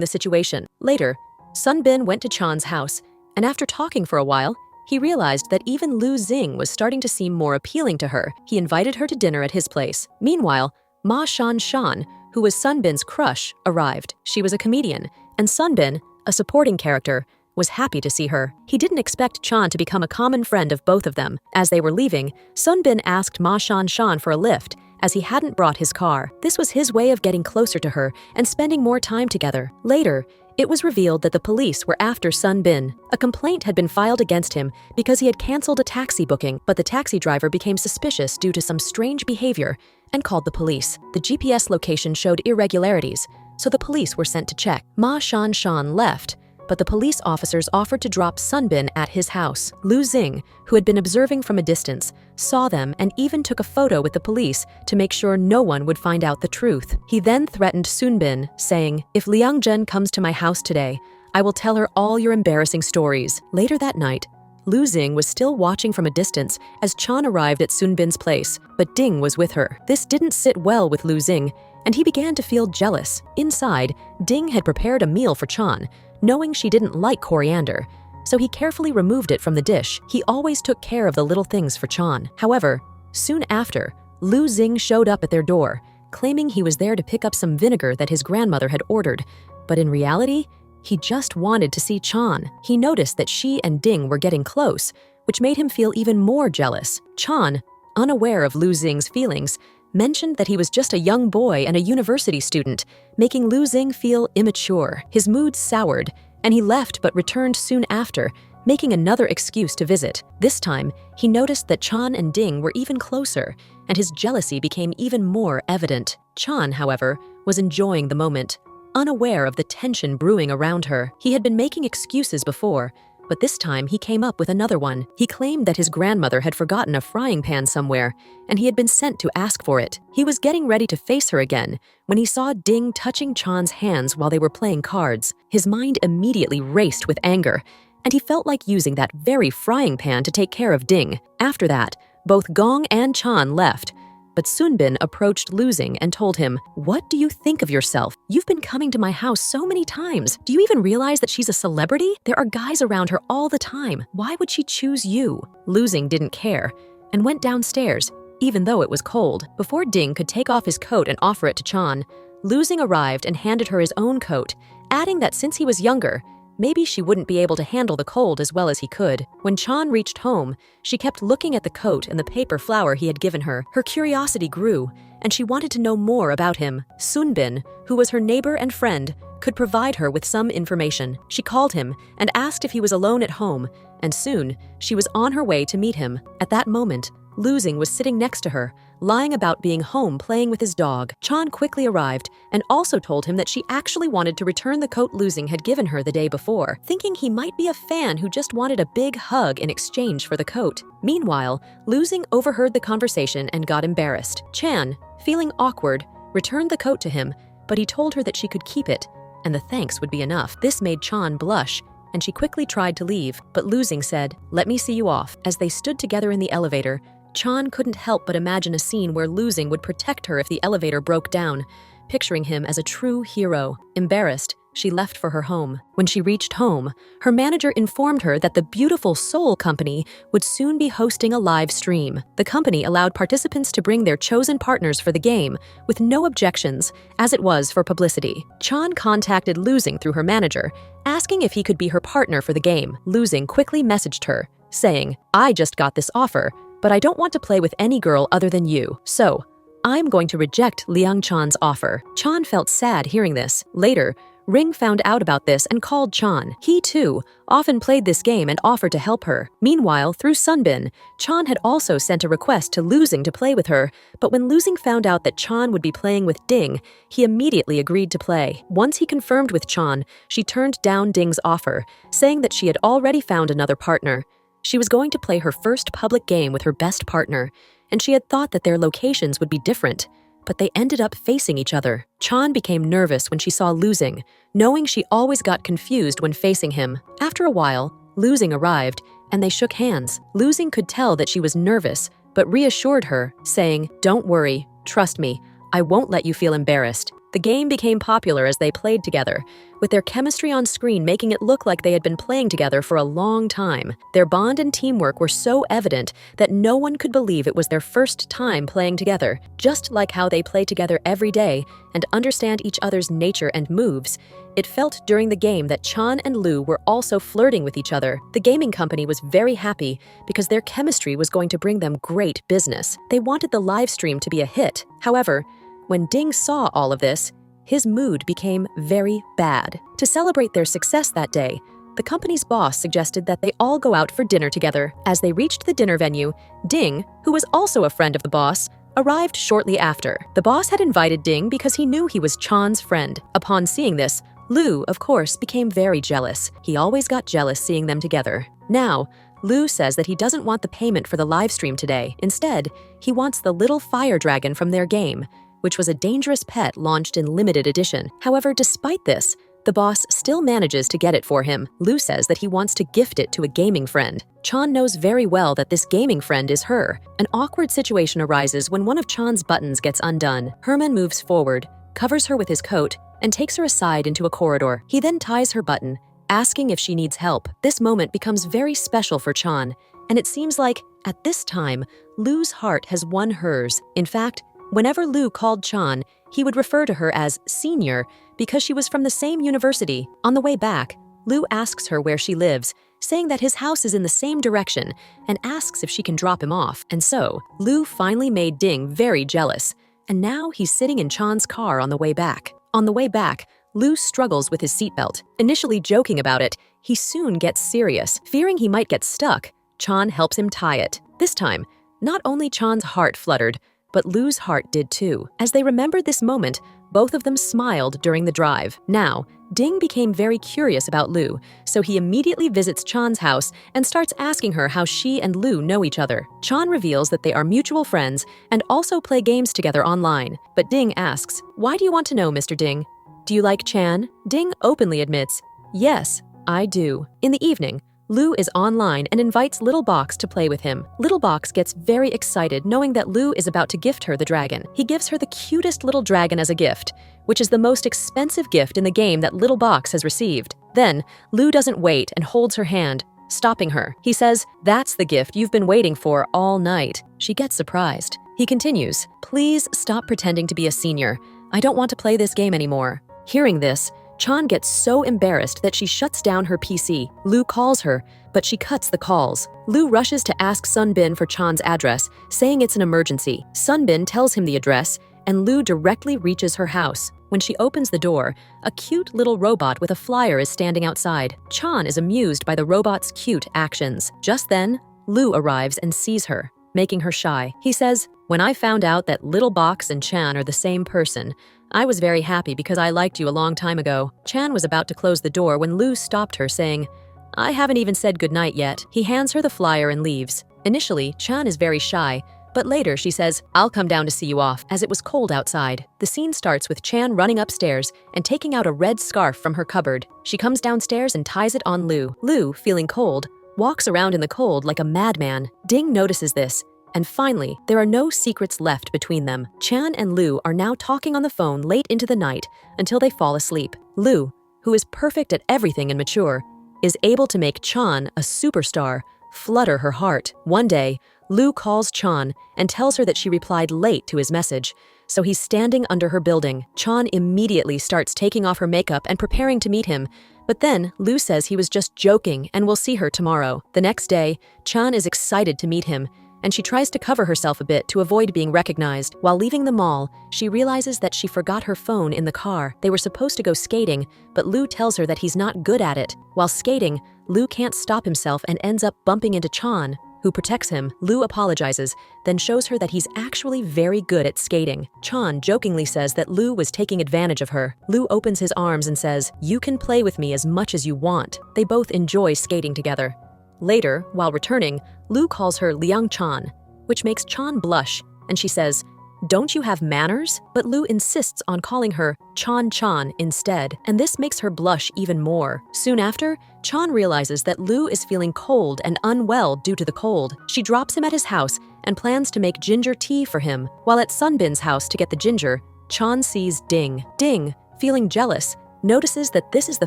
the situation." Later, Sunbin went to Chan's house, and after talking for a while, he realized that even Lu Jing was starting to seem more appealing to her. He invited her to dinner at his place. Meanwhile, Ma Shan, who was Sunbin's crush, arrived. She was a comedian, and Sunbin, a supporting character, was happy to see her. He didn't expect Chan to become a common friend of both of them. As they were leaving, Sunbin asked Ma Shan for a lift, as he hadn't brought his car. This was his way of getting closer to her and spending more time together. Later, it was revealed that the police were after Sunbin. A complaint had been filed against him because he had canceled a taxi booking, but the taxi driver became suspicious due to some strange behavior and called the police. The GPS location showed irregularities, so the police were sent to check. Ma Shan left, but the police officers offered to drop Sunbin at his house. Lu Jing, who had been observing from a distance, saw them and even took a photo with the police to make sure no one would find out the truth. He then threatened Sunbin, saying, "If Liang Zhen comes to my house today, I will tell her all your embarrassing stories." Later that night, Lu Jing was still watching from a distance as Chan arrived at Sunbin's place, but Ding was with her. This didn't sit well with Lu Jing, and he began to feel jealous. Inside, Ding had prepared a meal for Chan, knowing she didn't like coriander, so he carefully removed it from the dish. He always took care of the little things for Chan. However, soon after, Lu Jing showed up at their door, claiming he was there to pick up some vinegar that his grandmother had ordered, But in reality, he just wanted to see Chan. He noticed that she and Ding were getting close, which made him feel even more jealous. Chan, unaware of Lu Xing's feelings, mentioned that he was just a young boy and a university student, making Lu Xing feel immature. His mood soured, and he left but returned soon after, making another excuse to visit. This time, he noticed that Chan and Ding were even closer, and his jealousy became even more evident. Chan, however, was enjoying the moment, unaware of the tension brewing around her. He had been making excuses before, but this time he came up with another one. He claimed that his grandmother had forgotten a frying pan somewhere, and he had been sent to ask for it. He was getting ready to face her again when he saw Ding touching Chan's hands while they were playing cards. His mind immediately raced with anger, and he felt like using that very frying pan to take care of Ding. After that, both Gong and Chan left, but Sunbin approached Lu Xing and told him, "What do you think of yourself? You've been coming to my house so many times. Do you even realize that she's a celebrity? There are guys around her all the time. Why would she choose you?" Lu Xing didn't care and went downstairs, even though it was cold. Before Ding could take off his coat and offer it to Chan, Lu Xing arrived and handed her his own coat, adding that since he was younger, maybe she wouldn't be able to handle the cold as well as he could. When Chan reached home, she kept looking at the coat and the paper flower he had given her. Her curiosity grew, and she wanted to know more about him. Sunbin, who was her neighbor and friend, could provide her with some information. She called him and asked if he was alone at home, and soon she was on her way to meet him. At that moment, Lu Xing was sitting next to her, lying about being home playing with his dog. Chan quickly arrived and also told him that she actually wanted to return the coat Lu Xing had given her the day before, thinking he might be a fan who just wanted a big hug in exchange for the coat. Meanwhile, Lu Xing overheard the conversation and got embarrassed. Chan, feeling awkward, returned the coat to him, but he told her that she could keep it, and the thanks would be enough. This made Chan blush, and she quickly tried to leave, but Lu Xing said, "Let me see you off." As they stood together in the elevator, Chan couldn't help but imagine a scene where Lu Xing would protect her if the elevator broke down, picturing him as a true hero. Embarrassed, she left for her home. When she reached home, her manager informed her that the Beautiful Soul Company would soon be hosting a live stream. The company allowed participants to bring their chosen partners for the game, with no objections, as it was for publicity. Chan contacted Lu Xing through her manager, asking if he could be her partner for the game. Lu Xing quickly messaged her, saying, "I just got this offer, but I don't want to play with any girl other than you, so I'm going to reject Liang Chan's offer." Chan felt sad hearing this. Later, Ring found out about this and called Chan. He, too, often played this game and offered to help her. Meanwhile, through Sunbin, Chan had also sent a request to Lu Xing to play with her, but when Lu Xing found out that Chan would be playing with Ding, he immediately agreed to play. Once he confirmed with Chan, she turned down Ding's offer, saying that she had already found another partner. She was going to play her first public game with her best partner, and she had thought that their locations would be different, but they ended up facing each other. Chan became nervous when she saw Lu Xing, knowing she always got confused when facing him. After a while, Lu Xing arrived, and they shook hands. Lu Xing could tell that she was nervous, but reassured her, saying, "Don't worry, trust me, I won't let you feel embarrassed." The game became popular as they played together, with their chemistry on screen making it look like they had been playing together for a long time. Their bond and teamwork were so evident that no one could believe it was their first time playing together. Just like how they play together every day and understand each other's nature and moves, it felt during the game that Chan and Lu were also flirting with each other. The gaming company was very happy because their chemistry was going to bring them great business. They wanted the live stream to be a hit. However, when Ding saw all of this, his mood became very bad. To celebrate their success that day, the company's boss suggested that they all go out for dinner together. As they reached the dinner venue, Ding, who was also a friend of the boss, arrived shortly after. The boss had invited Ding because he knew he was Chan's friend. Upon seeing this, Lu, of course, became very jealous. He always got jealous seeing them together. Now, Lu says that he doesn't want the payment for the live stream today. Instead, he wants the little fire dragon from their game, which was a dangerous pet launched in limited edition. However, despite this, the boss still manages to get it for him. Lu says that he wants to gift it to a gaming friend. Chan knows very well that this gaming friend is her. An awkward situation arises when one of Chan's buttons gets undone. Herman moves forward, covers her with his coat, and takes her aside into a corridor. He then ties her button, asking if she needs help. This moment becomes very special for Chan, and it seems like, at this time, Lu's heart has won hers. In fact, whenever Lu called Chan, He would refer to her as senior because she was from the same university. On the way back, Lou asks her where she lives, saying that his house is in the same direction, and asks if she can drop him off. And so, Lou finally made Ding very jealous, and now he's sitting in Chan's car on the way back. On the way back, Lou struggles with his seatbelt. Initially joking about it, he soon gets serious. Fearing he might get stuck, Chan helps him tie it. This time, not only Chan's heart fluttered, but Lou's heart did too. As they remembered this moment, both of them smiled during the drive. Now, Ding became very curious about Lou, so he immediately visits Chan's house and starts asking her how she and Lou know each other. Chan reveals that they are mutual friends and also play games together online. But Ding asks, "Why do you want to know, Mr. Ding? Do you like Chan?" Ding openly admits, "Yes, I do." In the evening, Lou is online and invites Little Box to play with him. Little Box gets very excited knowing that Lou is about to gift her the dragon. He gives her the cutest little dragon as a gift, which is the most expensive gift in the game that Little Box has received. Then, Lou doesn't wait and holds her hand, stopping her. He says, "That's the gift you've been waiting for all night." She gets surprised. He continues, "Please stop pretending to be a senior. I don't want to play this game anymore." Hearing this, Chan gets so embarrassed that she shuts down her PC. Lou calls her, but she cuts the calls. Lou rushes to ask Sunbin for Chan's address, saying it's an emergency. Sunbin tells him the address, and Lou directly reaches her house. When she opens the door, a cute little robot with a flyer is standing outside. Chan is amused by the robot's cute actions. Just then, Lou arrives and sees her, making her shy. He says, "When I found out that Little Box and Chan are the same person, I was very happy because I liked you a long time ago." Chan was about to close the door when Lou stopped her, saying, "I haven't even said goodnight yet." He hands her the flyer and leaves. Initially, Chan is very shy, but later she says, "I'll come down to see you off," as it was cold outside. The scene starts with Chan running upstairs and taking out a red scarf from her cupboard. She comes downstairs and ties it on Lou. Lou, feeling cold, walks around in the cold like a madman. Ding notices this. And finally, there are no secrets left between them. Chan and Lou are now talking on the phone late into the night until they fall asleep. Lou, who is perfect at everything and mature, is able to make Chan, a superstar, flutter her heart. One day, Lou calls Chan and tells her that she replied late to his message, so he's standing under her building. Chan immediately starts taking off her makeup and preparing to meet him, but then Lou says he was just joking and will see her tomorrow. The next day, Chan is excited to meet him, and she tries to cover herself a bit to avoid being recognized. While leaving the mall, she realizes that she forgot her phone in the car. They were supposed to go skating, but Lou tells her that he's not good at it. While skating, Lou can't stop himself and ends up bumping into Chan, who protects him. Lou apologizes, then shows her that he's actually very good at skating. Chan jokingly says that Lou was taking advantage of her. Lou opens his arms and says, "You can play with me as much as you want." They both enjoy skating together. Later, while returning, Lou calls her Liang Chan, which makes Chan blush, and she says, "Don't you have manners?" But Lou insists on calling her Chan Chan instead, and this makes her blush even more. Soon after, Chan realizes that Lou is feeling cold and unwell due to the cold. She drops him at his house and plans to make ginger tea for him. While at Sunbin's house to get the ginger, Chan sees Ding. Ding, feeling jealous, notices that this is the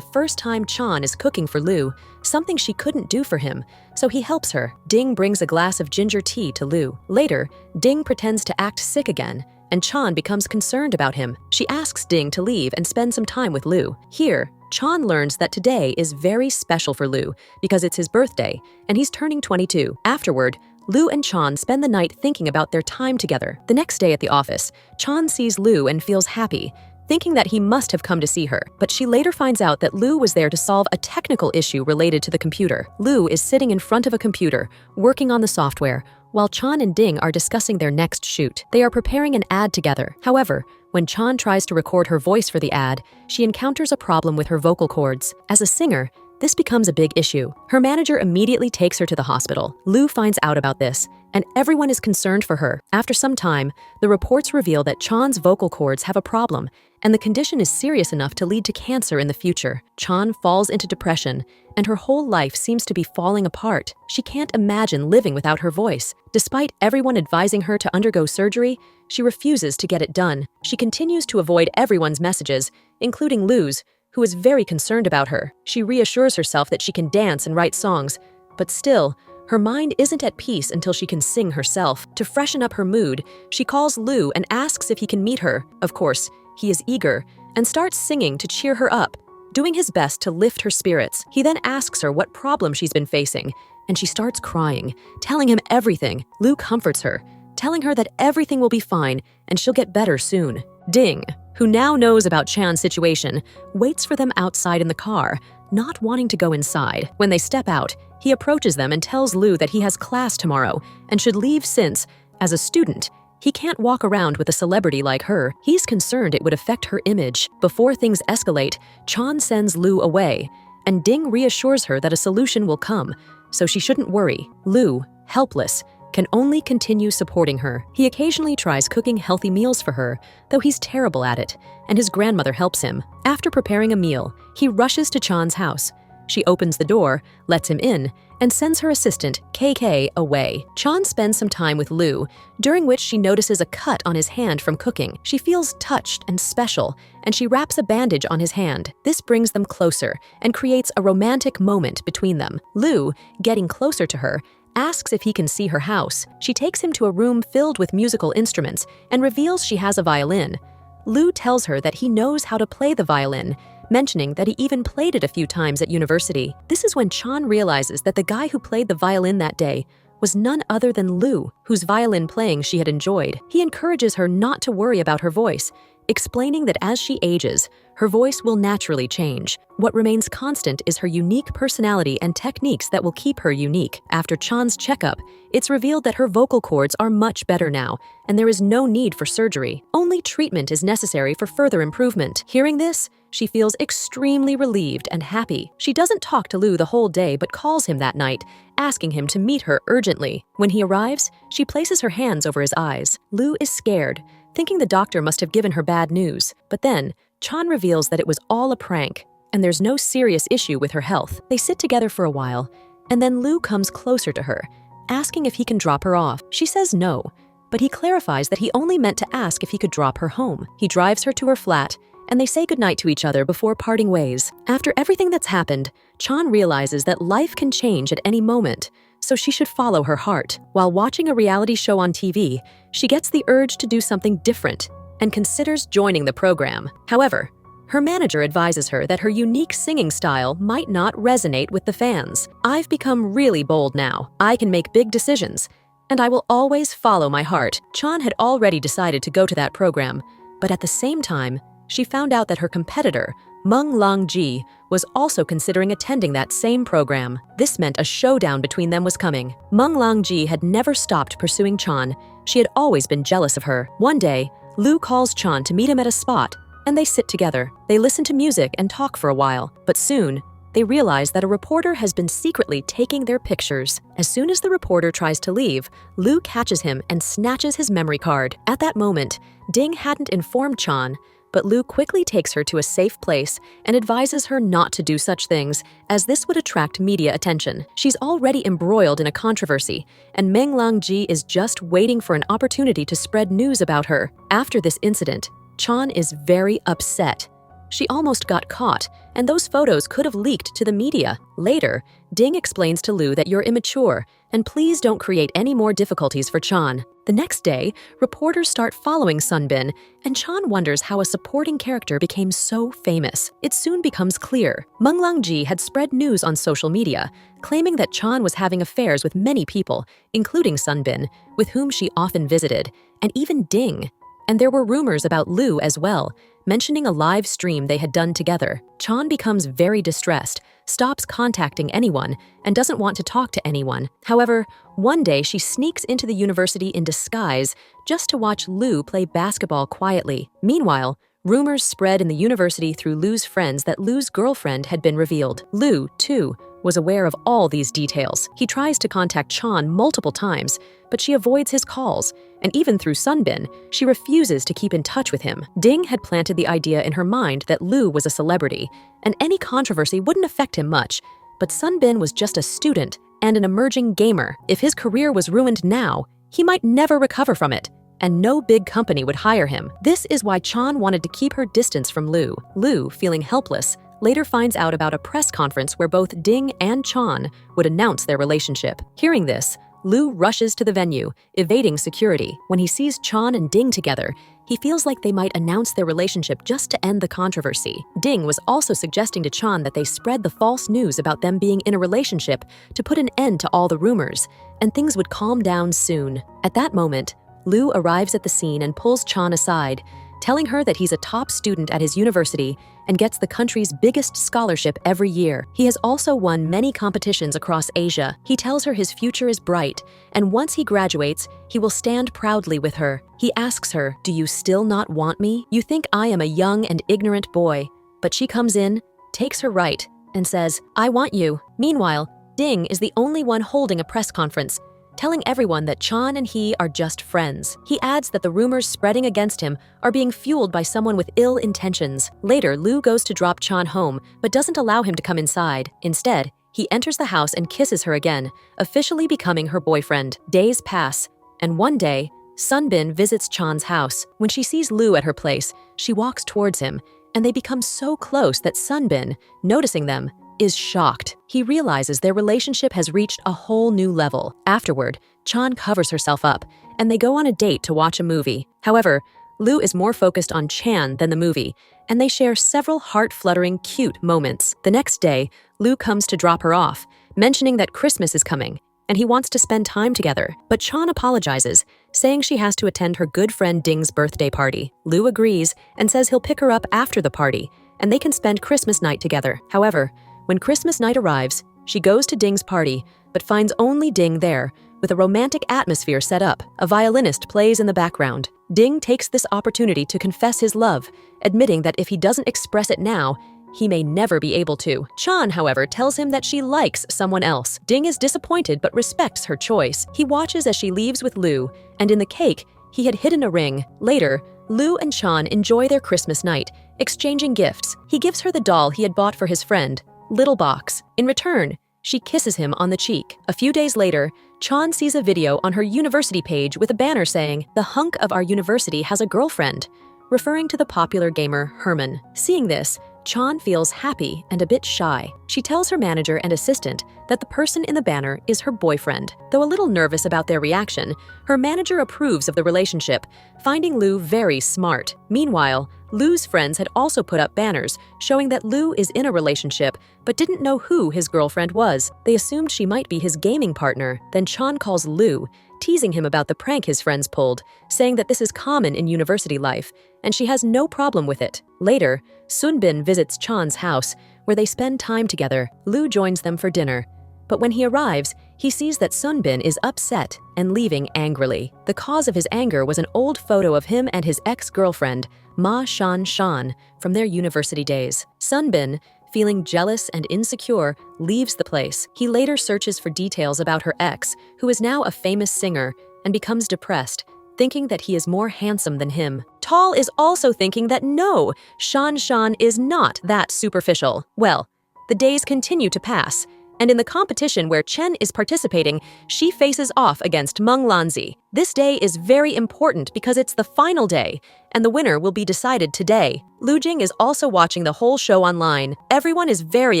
first time Chan is cooking for Lou, something she couldn't do for him, so he helps her. Ding brings a glass of ginger tea to Lou. Later, Ding pretends to act sick again, and Chan becomes concerned about him. She asks Ding to leave and spend some time with Lou. Here, Chan learns that today is very special for Lou because it's his birthday, and he's turning 22. Afterward, Lou and Chan spend the night thinking about their time together. The next day at the office, Chan sees Lou and feels happy, thinking that he must have come to see her, but she later finds out that Lou was there to solve a technical issue related to the computer. Lou is sitting in front of a computer, working on the software, while Chan and Ding are discussing their next shoot. They are preparing an ad together. However, when Chan tries to record her voice for the ad, she encounters a problem with her vocal cords. As a singer, this becomes a big issue. Her manager immediately takes her to the hospital. Lou finds out about this, and everyone is concerned for her. After some time, the reports reveal that Chan's vocal cords have a problem, and the condition is serious enough to lead to cancer in the future. Chan falls into depression, and her whole life seems to be falling apart. She can't imagine living without her voice. Despite everyone advising her to undergo surgery, she refuses to get it done. She continues to avoid everyone's messages, including Lou's, who is very concerned about her. She reassures herself that she can dance and write songs, but still, Her mind isn't at peace until she can sing herself. To freshen up her mood, she calls Lou and asks if he can meet her. Of course, he is eager and starts singing to cheer her up, doing his best to lift her spirits. He then asks her what problem she's been facing, and she starts crying, telling him everything. Lou comforts her, telling her that everything will be fine and she'll get better soon. Ding, who now knows about Chan's situation, waits for them outside in the car, not wanting to go inside. When they step out, he approaches them and tells Lou that he has class tomorrow and should leave since, as a student, he can't walk around with a celebrity like her. He's concerned it would affect her image. Before things escalate, Chan sends Lou away, and Ding reassures her that a solution will come, so she shouldn't worry. Lou, helpless, can only continue supporting her. He occasionally tries cooking healthy meals for her, though he's terrible at it, and his grandmother helps him. After preparing a meal, he rushes to Chan's house. She opens the door, lets him in, and sends her assistant, KK, away. Chan spends some time with Lou, during which she notices a cut on his hand from cooking. She feels touched and special, and she wraps a bandage on his hand. This brings them closer and creates a romantic moment between them. Lou, getting closer to her, asks if he can see her house. She takes him to a room filled with musical instruments and reveals she has a violin. Lou tells her that he knows how to play the violin, mentioning that he even played it a few times at university. This is when Chan realizes that the guy who played the violin that day was none other than Lou, whose violin playing she had enjoyed. He encourages her not to worry about her voice, explaining that as she ages, her voice will naturally change. What remains constant is her unique personality and techniques that will keep her unique. After Chan's checkup, it's revealed that her vocal cords are much better now, and there is no need for surgery. Only treatment is necessary for further improvement. Hearing this, she feels extremely relieved and happy. She doesn't talk to Lou the whole day but calls him that night, asking him to meet her urgently. When he arrives, she places her hands over his eyes. Lou is scared, thinking the doctor must have given her bad news. But then, Chan reveals that it was all a prank, and there's no serious issue with her health. They sit together for a while, and then Lou comes closer to her, asking if he can drop her off. She says no, but he clarifies that he only meant to ask if he could drop her home. He drives her to her flat, and they say goodnight to each other before parting ways. After everything that's happened, Chan realizes that life can change at any moment, so she should follow her heart. While watching a reality show on TV, she gets the urge to do something different and considers joining the program. However, her manager advises her that her unique singing style might not resonate with the fans. "I've become really bold now. I can make big decisions, and I will always follow my heart." Chan had already decided to go to that program, but at the same time, she found out that her competitor, Meng Langji, was also considering attending that same program. This meant a showdown between them was coming. Meng Langji had never stopped pursuing Chan. She had always been jealous of her. One day, Lou calls Chan to meet him at a spot, and they sit together. They listen to music and talk for a while, but soon, they realize that a reporter has been secretly taking their pictures. As soon as the reporter tries to leave, Lou catches him and snatches his memory card. At that moment, Ding hadn't informed Chan, but Lou quickly takes her to a safe place and advises her not to do such things, as this would attract media attention. She's already embroiled in a controversy, and Meng Langji is just waiting for an opportunity to spread news about her. After this incident, Chan is very upset. She almost got caught, and those photos could have leaked to the media. Later, Ding explains to Lou that you're immature, and please don't create any more difficulties for Chan. The next day, reporters start following Sunbin, and Chan wonders how a supporting character became so famous. It soon becomes clear. Meng Langji had spread news on social media, claiming that Chan was having affairs with many people, including Sunbin, with whom she often visited, and even Ding. And there were rumors about Lou as well, mentioning a live stream they had done together. Chan becomes very distressed, stops contacting anyone, and doesn't want to talk to anyone. However, one day she sneaks into the university in disguise just to watch Lou play basketball quietly. Meanwhile, rumors spread in the university through Lou's friends that Lou's girlfriend had been revealed. Lou, too, was aware of all these details. He tries to contact Chan multiple times, but she avoids his calls, and even through Sunbin, she refuses to keep in touch with him. Ding had planted the idea in her mind that Lou was a celebrity, and any controversy wouldn't affect him much, but Sunbin was just a student and an emerging gamer. If his career was ruined now, he might never recover from it, and no big company would hire him. This is why Chan wanted to keep her distance from Lou. Lou, feeling helpless, later finds out about a press conference where both Ding and Chan would announce their relationship. Hearing this, Lu rushes to the venue, evading security. When he sees Chan and Ding together, he feels like they might announce their relationship just to end the controversy. Ding was also suggesting to Chan that they spread the false news about them being in a relationship to put an end to all the rumors, and things would calm down soon. At that moment, Lu arrives at the scene and pulls Chan aside, telling her that he's a top student at his university and gets the country's biggest scholarship every year. He has also won many competitions across Asia. He tells her his future is bright, and once he graduates, he will stand proudly with her. He asks her, "Do you still not want me? You think I am a young and ignorant boy." But she comes in, takes her right, and says, "I want you." Meanwhile, Ding is the only one holding a press conference, telling everyone that Chan and he are just friends. He adds that the rumors spreading against him are being fueled by someone with ill intentions. Later, Lu goes to drop Chan home, but doesn't allow him to come inside. Instead, he enters the house and kisses her again, officially becoming her boyfriend. Days pass, and one day, Sunbin visits Chan's house. When she sees Lu at her place, she walks towards him, and they become so close that Sunbin, noticing them, is shocked. He realizes their relationship has reached a whole new level. Afterward, Chan covers herself up, and they go on a date to watch a movie. However, Lu is more focused on Chan than the movie, and they share several heart-fluttering, cute moments. The next day, Lu comes to drop her off, mentioning that Christmas is coming, and he wants to spend time together. But Chan apologizes, saying she has to attend her good friend Ding's birthday party. Lu agrees and says he'll pick her up after the party, and they can spend Christmas night together. However, when Christmas night arrives, she goes to Ding's party, but finds only Ding there, with a romantic atmosphere set up. A violinist plays in the background. Ding takes this opportunity to confess his love, admitting that if he doesn't express it now, he may never be able to. Chan, however, tells him that she likes someone else. Ding is disappointed but respects her choice. He watches as she leaves with Lu, and in the cake, he had hidden a ring. Later, Lu and Chan enjoy their Christmas night, exchanging gifts. He gives her the doll he had bought for his friend, Little Box. In return, she kisses him on the cheek. A few days later, Chan sees a video on her university page with a banner saying, "The hunk of our university has a girlfriend," referring to the popular gamer Herman. Seeing this, Chan feels happy and a bit shy. She tells her manager and assistant that the person in the banner is her boyfriend. Though a little nervous about their reaction, her manager approves of the relationship, finding Lu very smart. Meanwhile, Lu's friends had also put up banners showing that Lu is in a relationship but didn't know who his girlfriend was. They assumed she might be his gaming partner. Then Chan calls Lu, teasing him about the prank his friends pulled, saying that this is common in university life, and she has no problem with it. Later, Sunbin visits Chan's house, where they spend time together. Lu joins them for dinner. But when he arrives, he sees that Sunbin is upset and leaving angrily. The cause of his anger was an old photo of him and his ex-girlfriend, Ma Shan Shan, from their university days. Sunbin, feeling jealous and insecure, leaves the place. He later searches for details about her ex, who is now a famous singer, and becomes depressed, thinking that he is more handsome than him. Tall is also thinking that no, Shan Shan is not that superficial. Well, the days continue to pass, and in the competition where Chen is participating, she faces off against Meng Lanzi. This day is very important because it's the final day, and the winner will be decided today. Lu Jing is also watching the whole show online. Everyone is very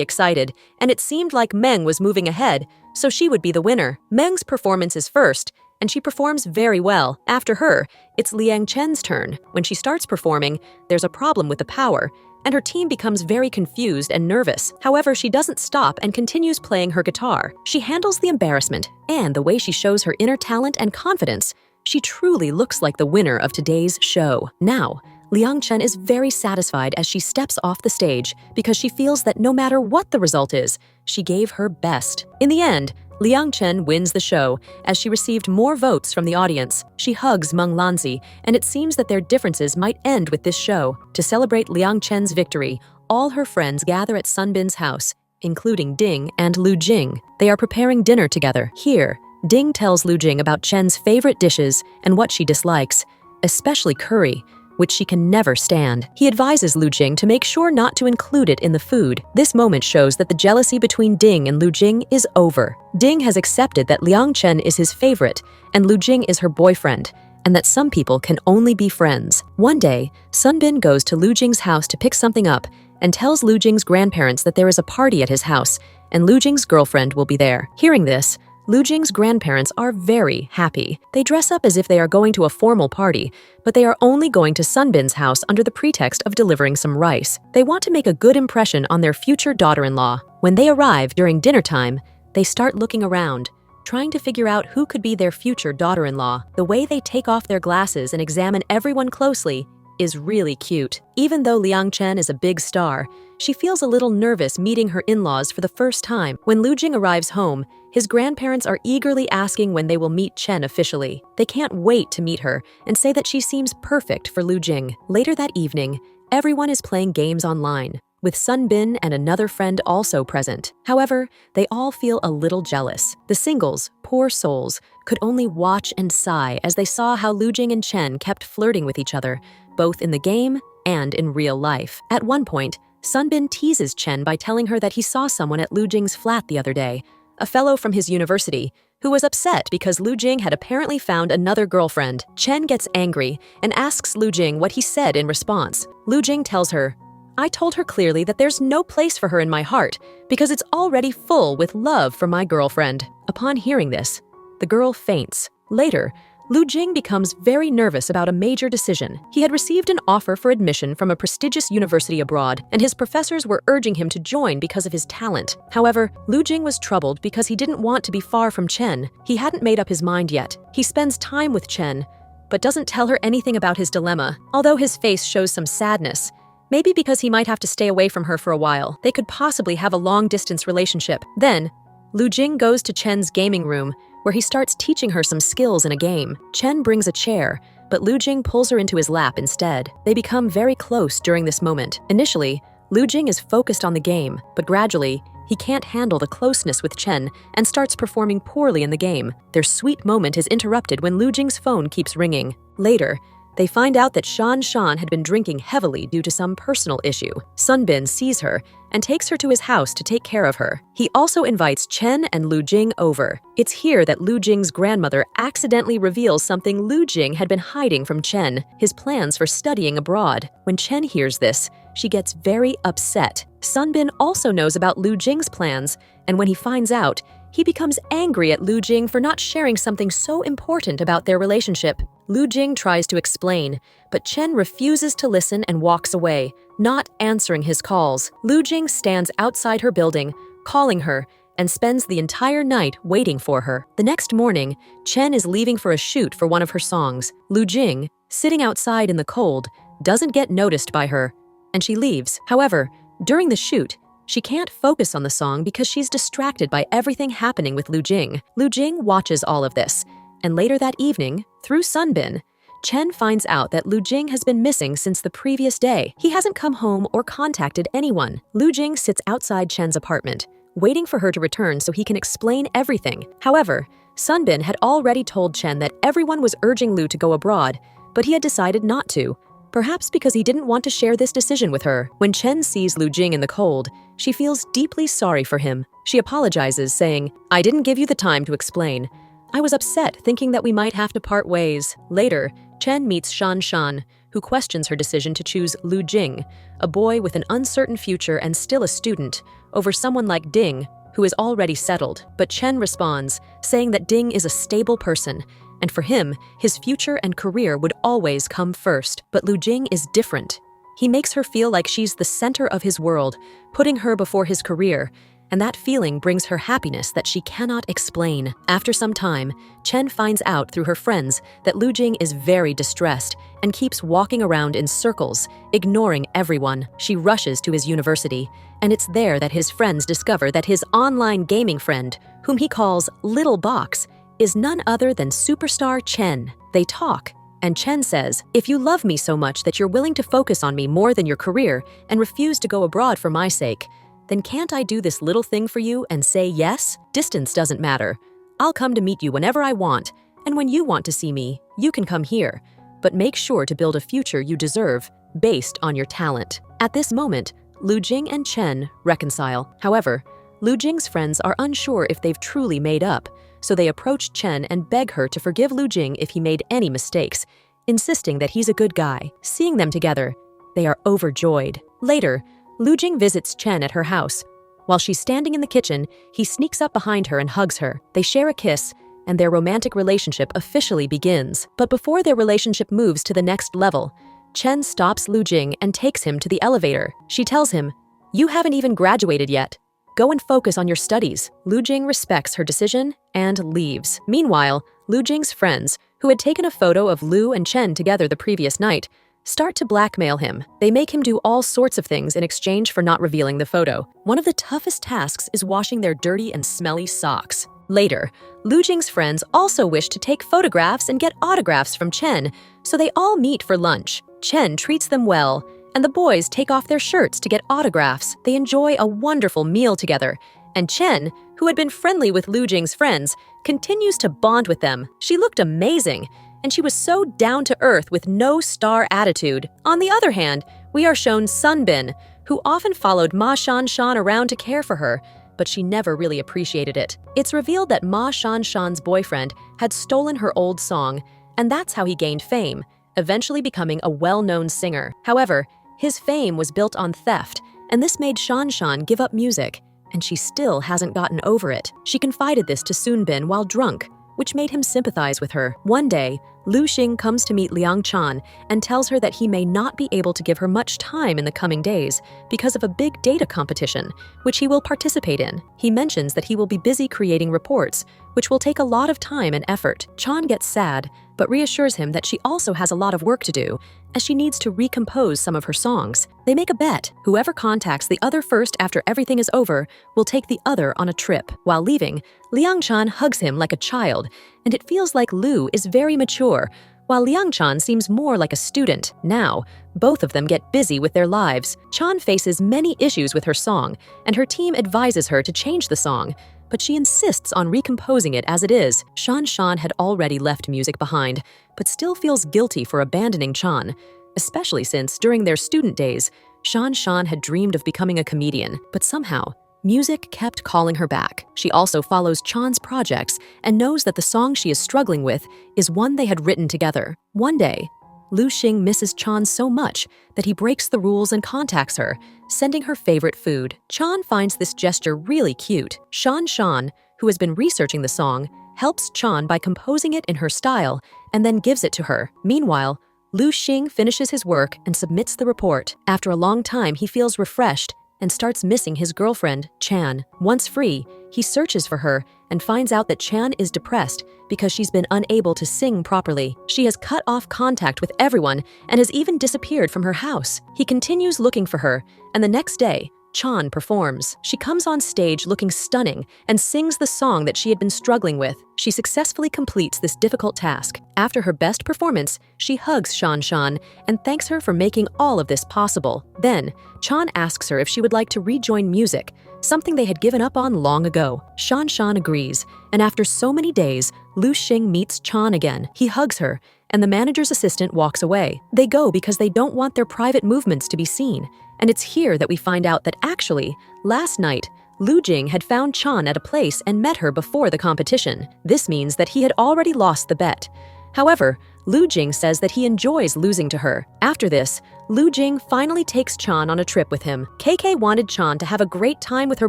excited, and it seemed like Meng was moving ahead, so she would be the winner. Meng's performance is first, and she performs very well. After her, it's Liang Chen's turn. When she starts performing, there's a problem with the power, and her team becomes very confused and nervous. However, she doesn't stop and continues playing her guitar. She handles the embarrassment, and the way she shows her inner talent and confidence, she truly looks like the winner of today's show. Now, Liang Chen is very satisfied as she steps off the stage because she feels that no matter what the result is, she gave her best. In the end, Liang Chen wins the show as she received more votes from the audience. She hugs Meng Lanzi, and it seems that their differences might end with this show. To celebrate Liang Chen's victory, all her friends gather at Sunbin's house, including Ding and Lu Jing. They are preparing dinner together. Here, Ding tells Lu Jing about Chen's favorite dishes and what she dislikes, especially curry, which she can never stand. He advises Lu Jing to make sure not to include it in the food. This moment shows that the jealousy between Ding and Lu Jing is over. Ding has accepted that Liang Chen is his favorite, and Lu Jing is her boyfriend, and that some people can only be friends. One day, Sunbin goes to Lu Jing's house to pick something up and tells Lu Jing's grandparents that there is a party at his house and Lu Jing's girlfriend will be there. Hearing this, Lu Jing's grandparents are very happy. They dress up as if they are going to a formal party, but they are only going to Sunbin's house under the pretext of delivering some rice. They want to make a good impression on their future daughter-in-law. When they arrive during dinner time, they start looking around, trying to figure out who could be their future daughter-in-law. The way they take off their glasses and examine everyone closely is really cute. Even though Liang Chen is a big star, she feels a little nervous meeting her in-laws for the first time. When Lu Jing arrives home, his grandparents are eagerly asking when they will meet Chen officially. They can't wait to meet her and say that she seems perfect for Lu Jing. Later that evening, everyone is playing games online, with Sunbin and another friend also present. However, they all feel a little jealous. The singles, poor souls, could only watch and sigh as they saw how Lu Jing and Chen kept flirting with each other, both in the game and in real life. At one point, Sunbin teases Chen by telling her that he saw someone at Lu Jing's flat the other day, a fellow from his university, who was upset because Lu Jing had apparently found another girlfriend. Chen gets angry and asks Lu Jing what he said in response. Lu Jing tells her, "I told her clearly that there's no place for her in my heart because it's already full with love for my girlfriend." Upon hearing this, the girl faints. Later, Lu Jing becomes very nervous about a major decision. He had received an offer for admission from a prestigious university abroad, and his professors were urging him to join because of his talent. However, Lu Jing was troubled because he didn't want to be far from Chen. He hadn't made up his mind yet. He spends time with Chen, but doesn't tell her anything about his dilemma, although his face shows some sadness. Maybe because he might have to stay away from her for a while. They could possibly have a long-distance relationship. Then, Lu Jing goes to Chen's gaming room, where he starts teaching her some skills in a game. Chen brings a chair, but Lu Jing pulls her into his lap instead. They become very close during this moment. Initially, Lu Jing is focused on the game, but gradually, he can't handle the closeness with Chen and starts performing poorly in the game. Their sweet moment is interrupted when Lu Jing's phone keeps ringing. Later, they find out that Shan had been drinking heavily due to some personal issue. Sunbin sees her and takes her to his house to take care of her. He also invites Chen and Lu Jing over. It's here that Lu Jing's grandmother accidentally reveals something Lu Jing had been hiding from Chen, his plans for studying abroad. When Chen hears this, she gets very upset. Sunbin also knows about Lu Jing's plans, and when he finds out, he becomes angry at Lu Jing for not sharing something so important about their relationship. Lu Jing tries to explain, but Chen refuses to listen and walks away, not answering his calls. Lu Jing stands outside her building, calling her, and spends the entire night waiting for her. The next morning, Chen is leaving for a shoot for one of her songs. Lu Jing, sitting outside in the cold, doesn't get noticed by her, and she leaves. However, during the shoot, she can't focus on the song because she's distracted by everything happening with Lu Jing. Lu Jing watches all of this, and later that evening, through Sunbin, Chen finds out that Lu Jing has been missing since the previous day. He hasn't come home or contacted anyone. Lu Jing sits outside Chen's apartment, waiting for her to return so he can explain everything. However, Sunbin had already told Chen that everyone was urging Lu to go abroad, but he had decided not to, perhaps because he didn't want to share this decision with her. When Chen sees Lu Jing in the cold, she feels deeply sorry for him. She apologizes, saying, "I didn't give you the time to explain. I was upset thinking that we might have to part ways." Later, Chen meets Shan, who questions her decision to choose Lu Jing, a boy with an uncertain future and still a student, over someone like Ding, who is already settled. But Chen responds, saying that Ding is a stable person, and for him, his future and career would always come first. But Lu Jing is different. He makes her feel like she's the center of his world, putting her before his career, and that feeling brings her happiness that she cannot explain. After some time, Chen finds out through her friends that Lu Jing is very distressed and keeps walking around in circles, ignoring everyone. She rushes to his university, and it's there that his friends discover that his online gaming friend, whom he calls Little Box, is none other than superstar Chen. They talk, and Chen says, "If you love me so much that you're willing to focus on me more than your career and refuse to go abroad for my sake, then can't I do this little thing for you and say yes? Distance doesn't matter. I'll come to meet you whenever I want, and when you want to see me, you can come here. But make sure to build a future you deserve based on your talent." At this moment, Lu Jing and Chen reconcile. However, Lu Jing's friends are unsure if they've truly made up, so they approach Chen and beg her to forgive Lu Jing if he made any mistakes, insisting that he's a good guy. Seeing them together, they are overjoyed. Later, Lu Jing visits Chen at her house. While she's standing in the kitchen, he sneaks up behind her and hugs her. They share a kiss, and their romantic relationship officially begins. But before their relationship moves to the next level, Chen stops Lu Jing and takes him to the elevator. She tells him, "You haven't even graduated yet. Go and focus on your studies." Lu Jing respects her decision and leaves. Meanwhile, Lu Jing's friends, who had taken a photo of Lu and Chen together the previous night, start to blackmail him. They make him do all sorts of things in exchange for not revealing the photo. One of the toughest tasks is washing their dirty and smelly socks. Later, Lu Jing's friends also wish to take photographs and get autographs from Chen, so they all meet for lunch. Chen treats them well, and the boys take off their shirts to get autographs. They enjoy a wonderful meal together, and Chen, who had been friendly with Lu Jing's friends, continues to bond with them. She looked amazing, and she was so down-to-earth with no star attitude. On the other hand, we are shown Sunbin, who often followed Ma Shanshan around to care for her, but she never really appreciated it. It's revealed that Ma Shanshan's boyfriend had stolen her old song, and that's how he gained fame, eventually becoming a well-known singer. However, his fame was built on theft, and this made Shanshan give up music, and she still hasn't gotten over it. She confided this to Sunbin while drunk, which made him sympathize with her. One day, Lu Xing comes to meet Liang Chan and tells her that he may not be able to give her much time in the coming days because of a big data competition, which he will participate in. He mentions that he will be busy creating reports, which will take a lot of time and effort. Chan gets sad, but reassures him that she also has a lot of work to do, as she needs to recompose some of her songs. They make a bet. Whoever contacts the other first after everything is over will take the other on a trip. While leaving, Liang Chan hugs him like a child, and it feels like Lu is very mature, while Liang Chan seems more like a student. Now, both of them get busy with their lives. Chan faces many issues with her song, and her team advises her to change the song, but she insists on recomposing it as it is. Shan had already left music behind, but still feels guilty for abandoning Chan, especially since during their student days, Shan had dreamed of becoming a comedian, but somehow, music kept calling her back. She also follows Chan's projects and knows that the song she is struggling with is one they had written together. One day, Lu Xing misses Chan so much that he breaks the rules and contacts her, sending her favorite food. Chan finds this gesture really cute. Shan, who has been researching the song, helps Chan by composing it in her style and then gives it to her. Meanwhile, Lu Xing finishes his work and submits the report. After a long time, he feels refreshed and starts missing his girlfriend, Chan. Once free, he searches for her and finds out that Chan is depressed because she's been unable to sing properly. She has cut off contact with everyone and has even disappeared from her house. He continues looking for her, and the next day, Chan performs. She comes on stage looking stunning and sings the song that she had been struggling with. She successfully completes this difficult task. After her best performance, she hugs Shan and thanks her for making all of this possible. Then, Chan asks her if she would like to rejoin music, something they had given up on long ago. Shan agrees, and after so many days, Lu Xing meets Chan again. He hugs her, and the manager's assistant walks away. They go because they don't want their private movements to be seen. And it's here that we find out that actually, last night, Lu Jing had found Chan at a place and met her before the competition. This means that he had already lost the bet. However, Lu Jing says that he enjoys losing to her. After this, Lu Jing finally takes Chan on a trip with him. KK wanted Chan to have a great time with her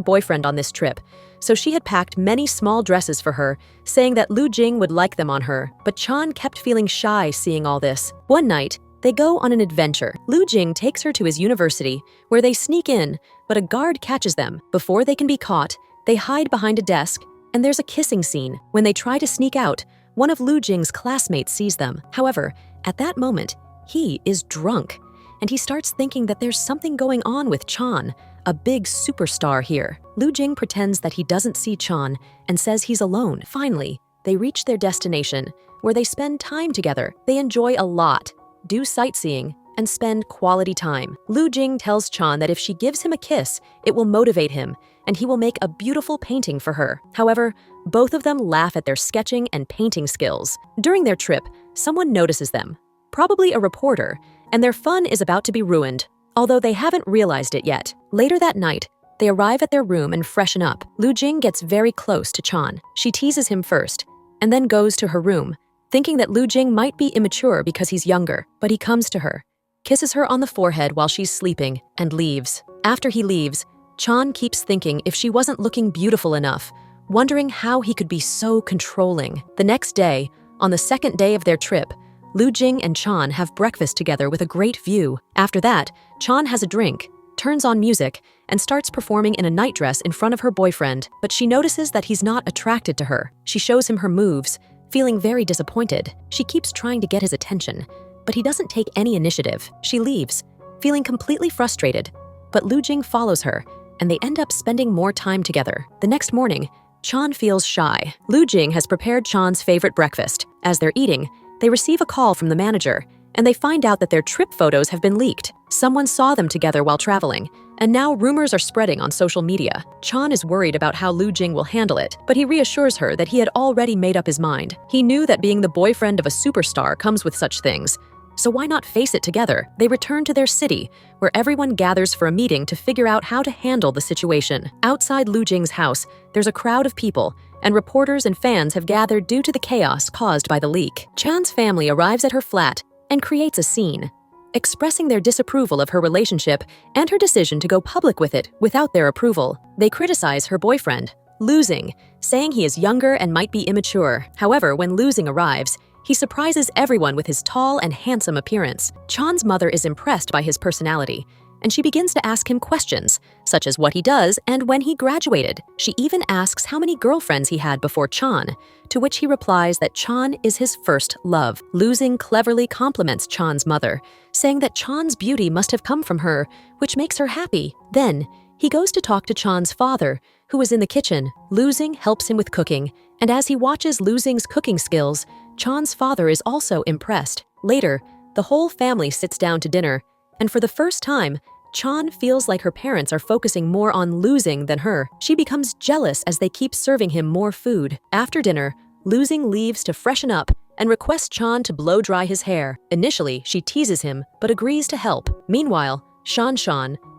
boyfriend on this trip, so she had packed many small dresses for her, saying that Lu Jing would like them on her. But Chan kept feeling shy seeing all this. One night, they go on an adventure. Lu Jing takes her to his university, where they sneak in, but a guard catches them. Before they can be caught, they hide behind a desk, and there's a kissing scene. When they try to sneak out, one of Lu Jing's classmates sees them. However, at that moment, he is drunk, and he starts thinking that there's something going on with Chan, a big superstar here. Lu Jing pretends that he doesn't see Chan and says he's alone. Finally, they reach their destination, where they spend time together. They enjoy a lot, do sightseeing, and spend quality time. Lu Jing tells Chan that if she gives him a kiss, it will motivate him, and he will make a beautiful painting for her. However, both of them laugh at their sketching and painting skills. During their trip, someone notices them, probably a reporter, and their fun is about to be ruined, although they haven't realized it yet. Later that night, They arrive at their room and freshen up. Lu Jing gets very close to Chan. She teases him first, and then goes to her room, thinking that Lu Jing might be immature because he's younger, but he comes to her, kisses her on the forehead while she's sleeping, and leaves. After he leaves, Chan keeps thinking if she wasn't looking beautiful enough, wondering how he could be so controlling. The next day, on the second day of their trip, Lu Jing and Chan have breakfast together with a great view. After that, Chan has a drink, turns on music, and starts performing in a nightdress in front of her boyfriend, but she notices that he's not attracted to her. She shows him her moves, feeling very disappointed. She keeps trying to get his attention, but he doesn't take any initiative. She leaves, feeling completely frustrated, but Lu Jing follows her, and they end up spending more time together. The next morning, Chan feels shy. Lu Jing has prepared Chan's favorite breakfast. As they're eating, they receive a call from the manager, and they find out that their trip photos have been leaked. Someone saw them together while traveling, and now rumors are spreading on social media. Chan is worried about how Lu Jing will handle it, but he reassures her that he had already made up his mind. He knew that being the boyfriend of a superstar comes with such things, so why not face it together? They return to their city, where everyone gathers for a meeting to figure out how to handle the situation. Outside Lu Jing's house, there's a crowd of people, and reporters and fans have gathered due to the chaos caused by the leak. Chan's family arrives at her flat and creates a scene, expressing their disapproval of her relationship and her decision to go public with it without their approval. They criticize her boyfriend, Losing, saying he is younger and might be immature. However, when Losing arrives, he surprises everyone with his tall and handsome appearance. Chan's mother is impressed by his personality, and she begins to ask him questions, such as what he does and when he graduated. She even asks how many girlfriends he had before Chan, to which he replies that Chan is his first love. Losing cleverly compliments Chan's mother, saying that Chan's beauty must have come from her, which makes her happy. Then, he goes to talk to Chan's father, who is in the kitchen. Losing helps him with cooking, and as he watches Losing's cooking skills, Chan's father is also impressed. Later, the whole family sits down to dinner, and for the first time, Chan feels like her parents are focusing more on Losing than her. She becomes jealous as they keep serving him more food. After dinner, Losing leaves to freshen up and requests Chan to blow dry his hair. Initially, she teases him, but agrees to help. Meanwhile, Shan,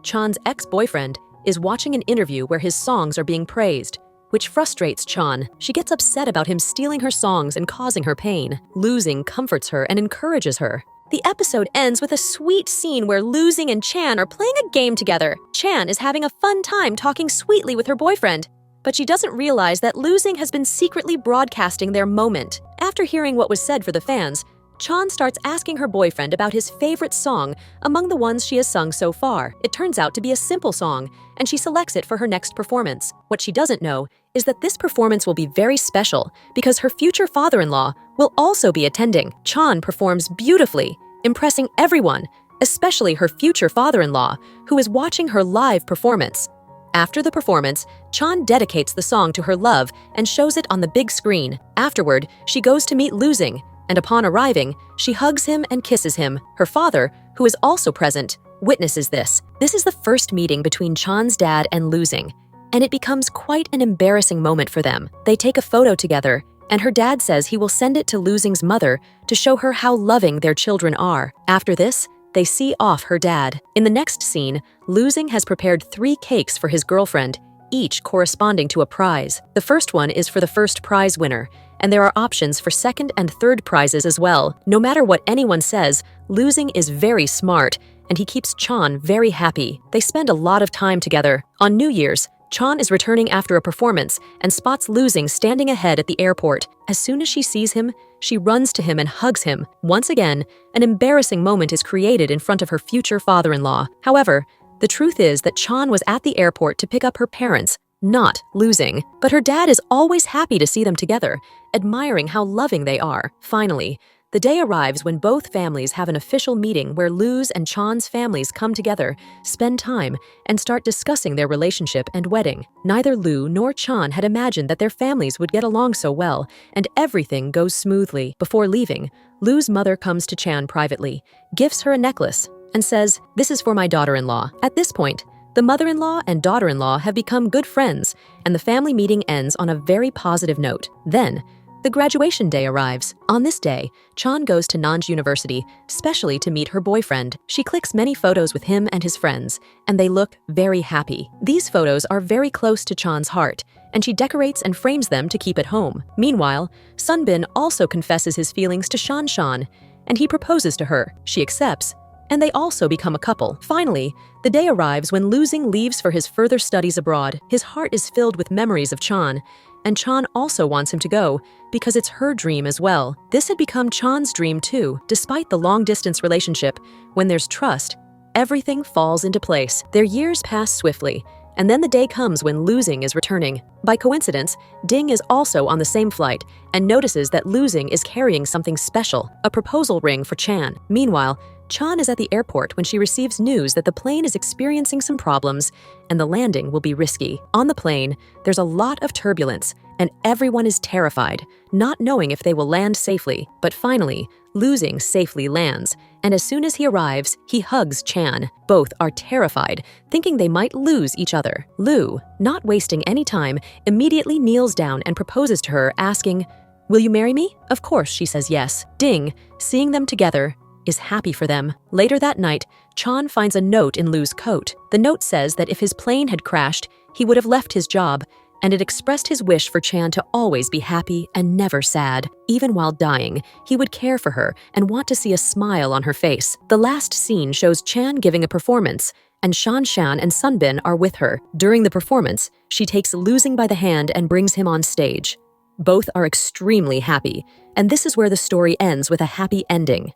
Chan's ex-boyfriend, is watching an interview where his songs are being praised, which frustrates Chan. She gets upset about him stealing her songs and causing her pain. Losing comforts her and encourages her. The episode ends with a sweet scene where Losing and Chan are playing a game together. Chan is having a fun time talking sweetly with her boyfriend, but she doesn't realize that Losing has been secretly broadcasting their moment. After hearing what was said for the fans, Chan starts asking her boyfriend about his favorite song among the ones she has sung so far. It turns out to be a simple song, and she selects it for her next performance. What she doesn't know is that this performance will be very special because her future father-in-law will also be attending. Chan performs beautifully, impressing everyone, especially her future father-in-law, who is watching her live performance. After the performance, Chan dedicates the song to her love and shows it on the big screen. Afterward, she goes to meet Losing, and upon arriving, she hugs him and kisses him. Her father, who is also present, witnesses this. This is the first meeting between Chan's dad and Losing, and it becomes quite an embarrassing moment for them. They take a photo together, and her dad says he will send it to Losing's mother to show her how loving their children are. After this, they see off her dad. In the next scene, Losing has prepared 3 cakes for his girlfriend, each corresponding to a prize. The first one is for the first prize winner, and there are options for second and third prizes as well. No matter what anyone says, Losing is very smart, and he keeps Chan very happy. They spend a lot of time together. On New Year's, Chan is returning after a performance and spots Losing standing ahead at the airport. As soon as she sees him, she runs to him and hugs him. Once again, an embarrassing moment is created in front of her future father-in-law. However, the truth is that Chan was at the airport to pick up her parents, not Losing. But her dad is always happy to see them together, admiring how loving they are. Finally, the day arrives when both families have an official meeting where Lu's and Chan's families come together, spend time, and start discussing their relationship and wedding. Neither Lu nor Chan had imagined that their families would get along so well, and everything goes smoothly. Before leaving, Lu's mother comes to Chan privately, gifts her a necklace, and says, "This is for my daughter-in-law." At this point, the mother-in-law and daughter-in-law have become good friends, and the family meeting ends on a very positive note. Then, The graduation day arrives. On this day, Chan goes to Nanj University, specially to meet her boyfriend. She clicks many photos with him and his friends, and they look very happy. These photos are very close to Chan's heart, and she decorates and frames them to keep at home. Meanwhile, Sunbin also confesses his feelings to Shan, and he proposes to her. She accepts, and they also become a couple. Finally, the day arrives when Losing leaves for his further studies abroad. His heart is filled with memories of Chan, and Chan also wants him to go because it's her dream as well. This had become Chan's dream too. Despite the long-distance relationship, when there's trust, everything falls into place. Their years pass swiftly, and then the day comes when Losing is returning. By coincidence, Ding is also on the same flight and notices that Losing is carrying something special, a proposal ring for Chan. Meanwhile, Chan is at the airport when she receives news that the plane is experiencing some problems and the landing will be risky. On the plane, there's a lot of turbulence and everyone is terrified, not knowing if they will land safely. But finally, Losing safely lands, and as soon as he arrives, he hugs Chan. Both are terrified, thinking they might lose each other. Lu, not wasting any time, immediately kneels down and proposes to her, asking, "Will you marry me?" Of course, she says yes. Ding, seeing them together, is happy for them. Later that night, Chan finds a note in Lu's coat. The note says that if his plane had crashed, he would have left his job, and it expressed his wish for Chan to always be happy and never sad. Even while dying, he would care for her and want to see a smile on her face. The last scene shows Chan giving a performance, and Shan and Sunbin are with her. During the performance, she takes Losing by the hand and brings him on stage. Both are extremely happy, and this is where the story ends with a happy ending.